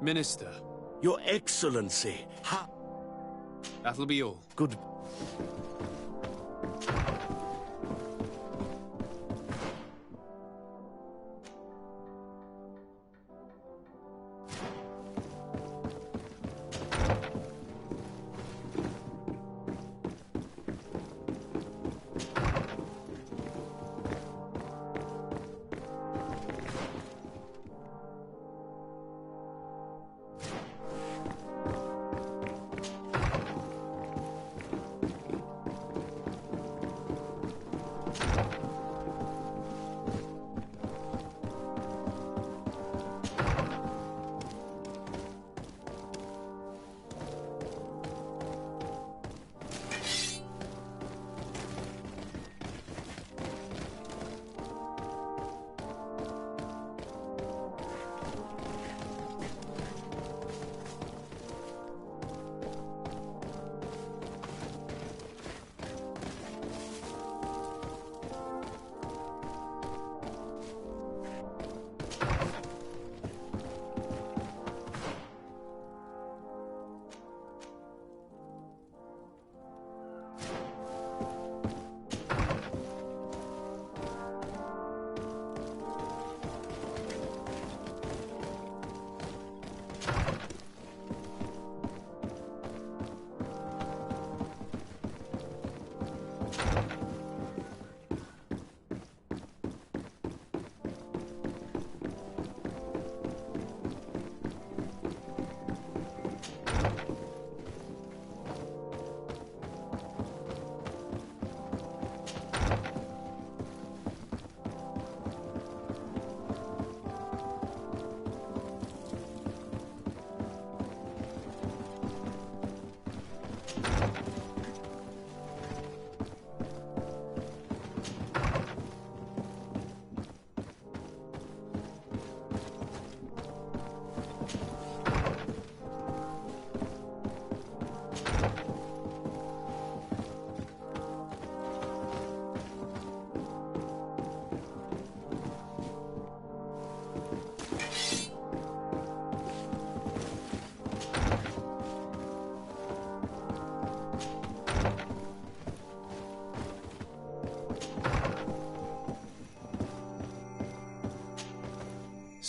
Minister. Your Excellency, That'll be all. Good.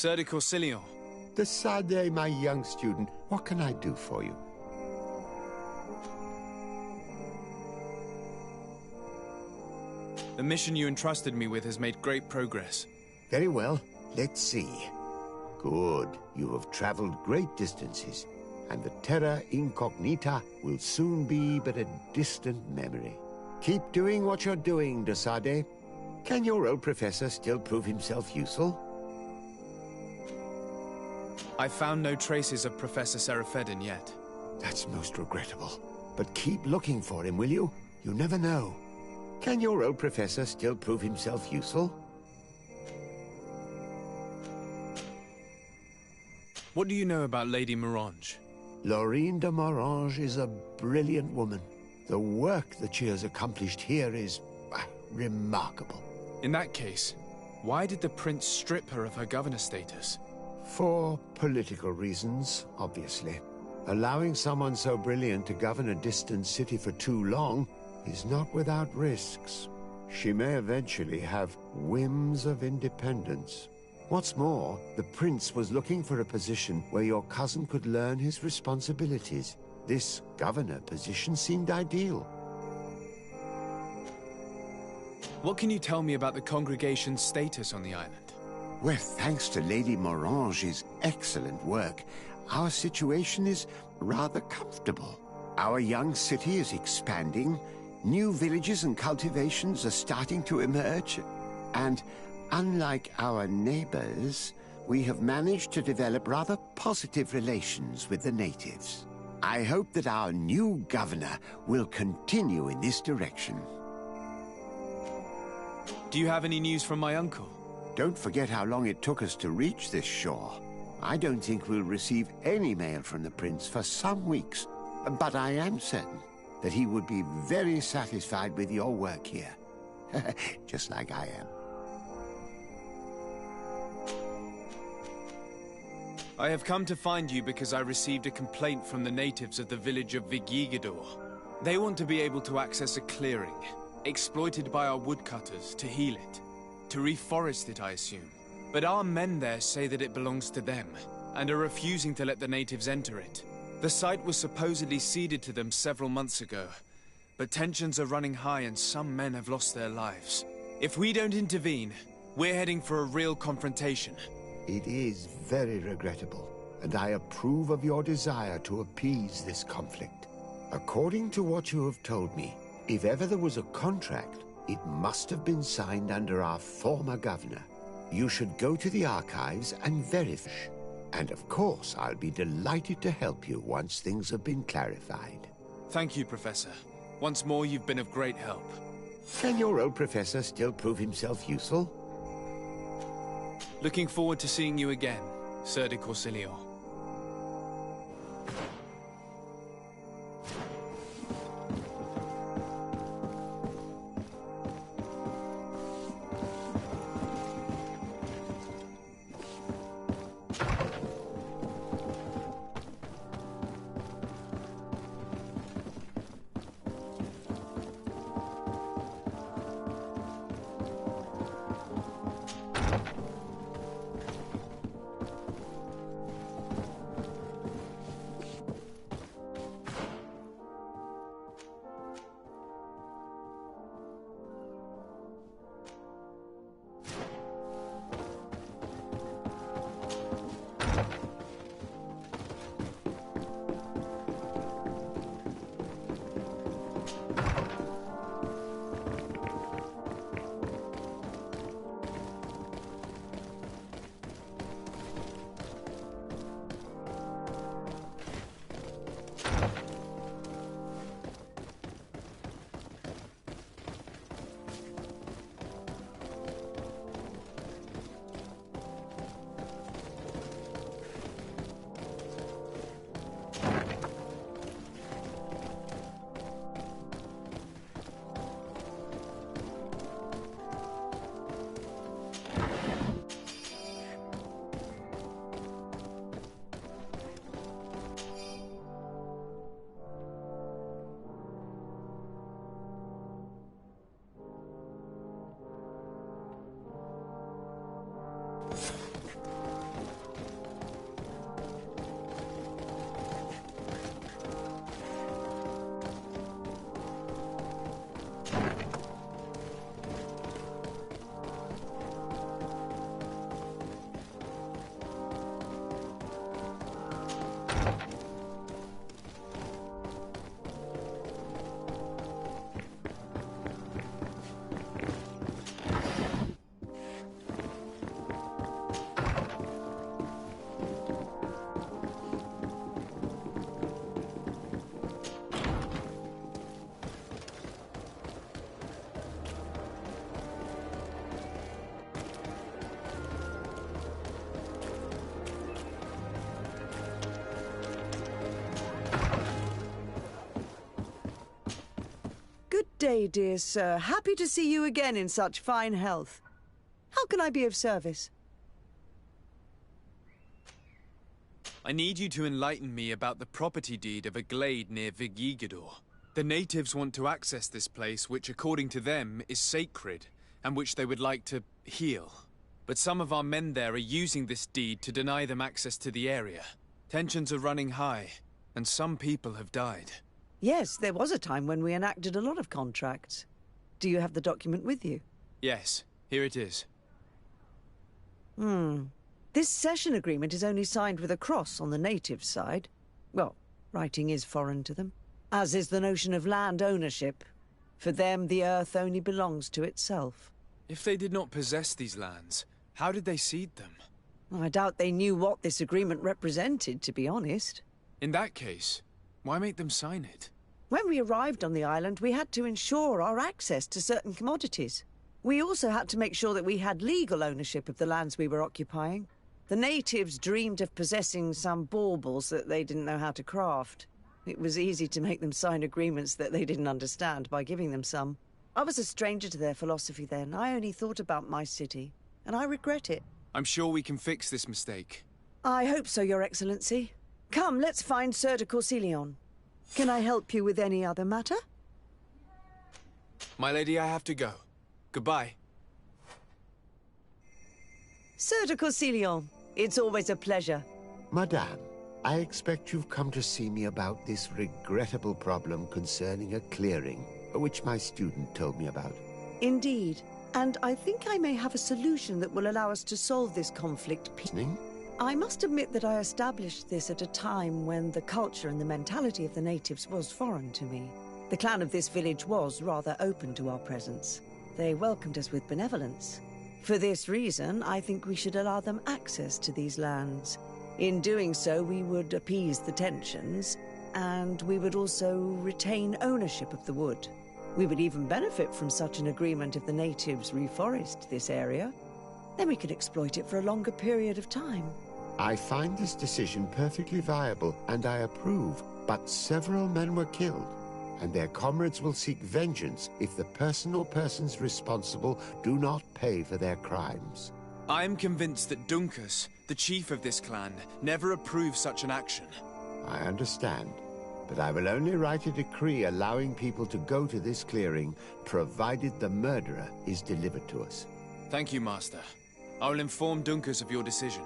Sir de Corsilion. De Sade, my young student, what can I do for you? The mission you entrusted me with has made great progress. Very well. Let's see. Good. You have traveled great distances, and the Terra Incognita will soon be but a distant memory. Keep doing what you're doing, de Sade. Can your old professor still prove himself useful? I found no traces of Professor Seraphedin yet. That's most regrettable. But keep looking for him, will you? You never know. Can your old professor still prove himself useful? What do you know about Lady Morange? Laurine de Morange is a brilliant woman. The work that she has accomplished here is remarkable. In that case, why did the prince strip her of her governor status? For political reasons, obviously. Allowing someone so brilliant to govern a distant city for too long is not without risks. She may eventually have whims of independence. What's more, the prince was looking for a position where your cousin could learn his responsibilities. This governor position seemed ideal. What can you tell me about the congregation's status on the island? Well, thanks to Lady Morange's excellent work, our situation is rather comfortable. Our young city is expanding, new villages and cultivations are starting to emerge, and unlike our neighbors, we have managed to develop rather positive relations with the natives. I hope that our new governor will continue in this direction. Do you have any news from my uncle? Don't forget how long it took us to reach this shore. I don't think we'll receive any mail from the prince for some weeks, but I am certain that he would be very satisfied with your work here. Just like I am. I have come to find you because I received a complaint from the natives of the village of Vigigidor. They want to be able to access a clearing, exploited by our woodcutters, to heal it. To reforest it, I assume. But our men there say that it belongs to them, and are refusing to let the natives enter it. The site was supposedly ceded to them several months ago, but tensions are running high and some men have lost their lives. If we don't intervene, we're heading for a real confrontation. It is very regrettable, and I approve of your desire to appease this conflict. According to what you have told me, if ever there was a contract, it must have been signed under our former governor. You should go to the archives and verify. And of course, I'll be delighted to help you once things have been clarified. Thank you, Professor. Once more, you've been of great help. Can your old professor still prove himself useful? Looking forward to seeing you again, Sir de Corsilion. day, dear sir. Happy to see you again in such fine health. How can I be of service? I need you to enlighten me about the property deed of a glade near Vigigidor. The natives want to access this place, which according to them is sacred, and which they would like to heal. But some of our men there are using this deed to deny them access to the area. Tensions are running high, and some people have died. Yes, there was a time when we enacted a lot of contracts. Do you have the document with you? Yes, here it is. This cession agreement is only signed with a cross on the native side. Well, writing is foreign to them, as is the notion of land ownership. For them, the earth only belongs to itself. If they did not possess these lands, how did they cede them? I doubt they knew what this agreement represented, to be honest. In that case, why make them sign it? When we arrived on the island, we had to ensure our access to certain commodities. We also had to make sure that we had legal ownership of the lands we were occupying. The natives dreamed of possessing some baubles that they didn't know how to craft. It was easy to make them sign agreements that they didn't understand by giving them some. I was a stranger to their philosophy then. I only thought about my city, and I regret it. I'm sure we can fix this mistake. I hope so, Your Excellency. Come, let's find Sir de Corsilion. Can I help you with any other matter? My lady, I have to go. Goodbye. Sir de Corsilion, it's always a pleasure. Madame, I expect you've come to see me about this regrettable problem concerning a clearing, which my student told me about. Indeed. And I think I may have a solution that will allow us to solve this conflict. I must admit that I established this at a time when the culture and the mentality of the natives was foreign to me. The clan of this village was rather open to our presence. They welcomed us with benevolence. For this reason, I think we should allow them access to these lands. In doing so, we would appease the tensions, and we would also retain ownership of the wood. We would even benefit from such an agreement if the natives reforest this area. Then we could exploit it for a longer period of time. I find this decision perfectly viable, and I approve, but several men were killed, and their comrades will seek vengeance if the person or persons responsible do not pay for their crimes. I am convinced that Dunkus, the chief of this clan, never approved such an action. I understand, but I will only write a decree allowing people to go to this clearing, provided the murderer is delivered to us. Thank you, Master. I will inform Dunkus of your decision.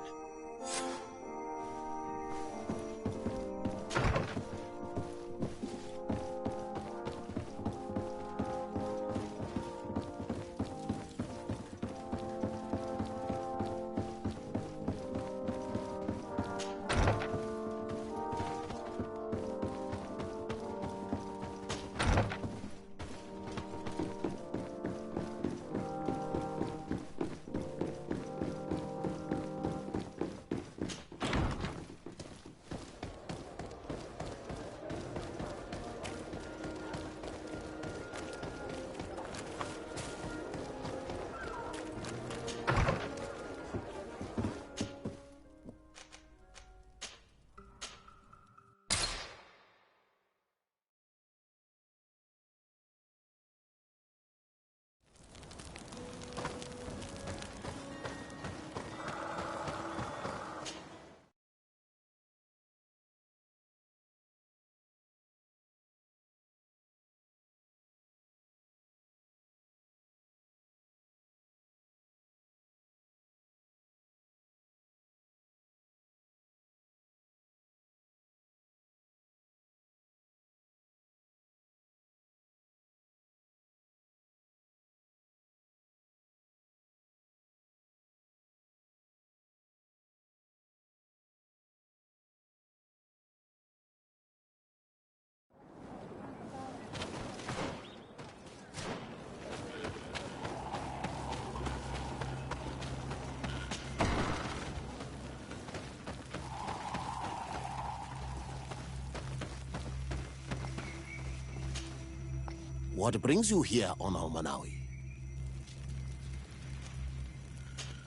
What brings you here, Ono Manawi?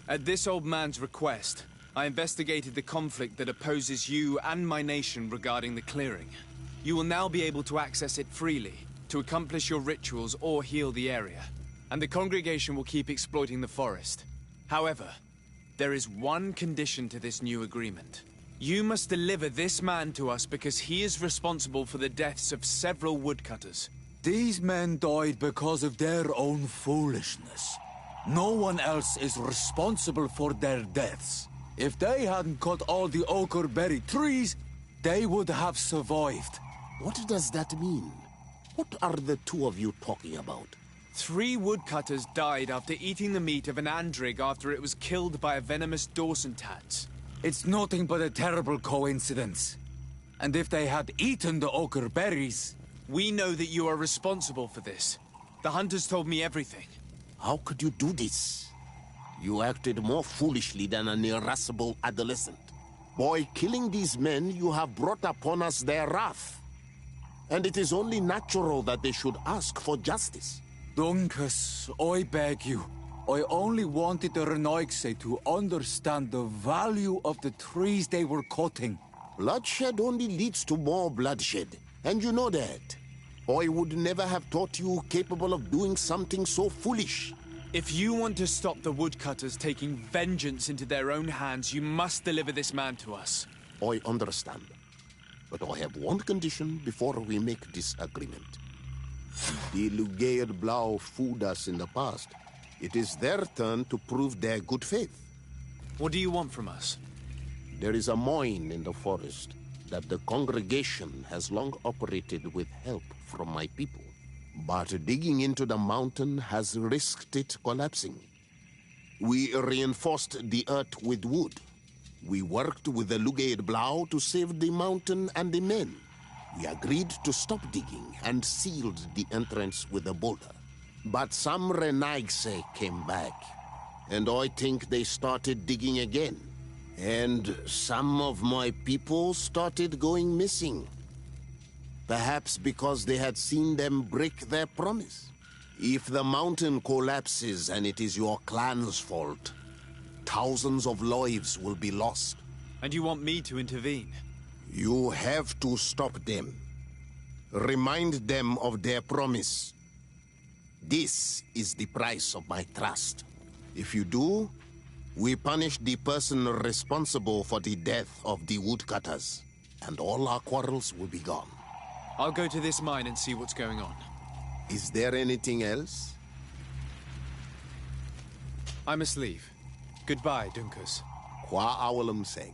At this old man's request, I investigated the conflict that opposes you and my nation regarding the clearing. You will now be able to access it freely. to accomplish your rituals or heal the area, and the congregation will keep exploiting the forest. However, there is one condition to this new agreement. You must deliver this man to us because he is responsible for the deaths of several woodcutters. These men died because of their own foolishness. No one else is responsible for their deaths. If they hadn't cut all the oakerberry trees, they would have survived. What does that mean? What are the two of you talking about? 3 woodcutters died after eating the meat of an andrig after it was killed by a venomous Dawson tats. It's nothing but a terrible coincidence. And if they had eaten the ochre berries... We know that you are responsible for this. The hunters told me everything. How could you do this? You acted more foolishly than an irascible adolescent. By killing these men, you have brought upon us their wrath. And it is only natural that they should ask for justice. Dunkus, I beg you. I only wanted the Renoixe to understand the value of the trees they were cutting. Bloodshed only leads to more bloodshed, and you know that. I would never have thought you capable of doing something so foolish. If you want to stop the woodcutters taking vengeance into their own hands, you must deliver this man to us. I understand. But I have one condition before we make this agreement. The Lugaid Blau fooled us in the past. It is their turn to prove their good faith. What do you want from us? There is a mine in the forest that the congregation has long operated with help from my people. But digging into the mountain has risked it collapsing. We reinforced the earth with wood. We worked with the Lugaid Blau to save the mountain and the men. We agreed to stop digging and sealed the entrance with a boulder. But some Renaixe came back, and I think they started digging again. And some of my people started going missing. Perhaps because they had seen them break their promise. If the mountain collapses and it is your clan's fault, thousands of lives will be lost. And you want me to intervene? You have to stop them. Remind them of their promise. This is the price of my trust. If you do, we punish the person responsible for the death of the woodcutters, and all our quarrels will be gone. I'll go to this mine and see what's going on. Is there anything else? I must leave. Goodbye, Dunkus. Qua awalum seg.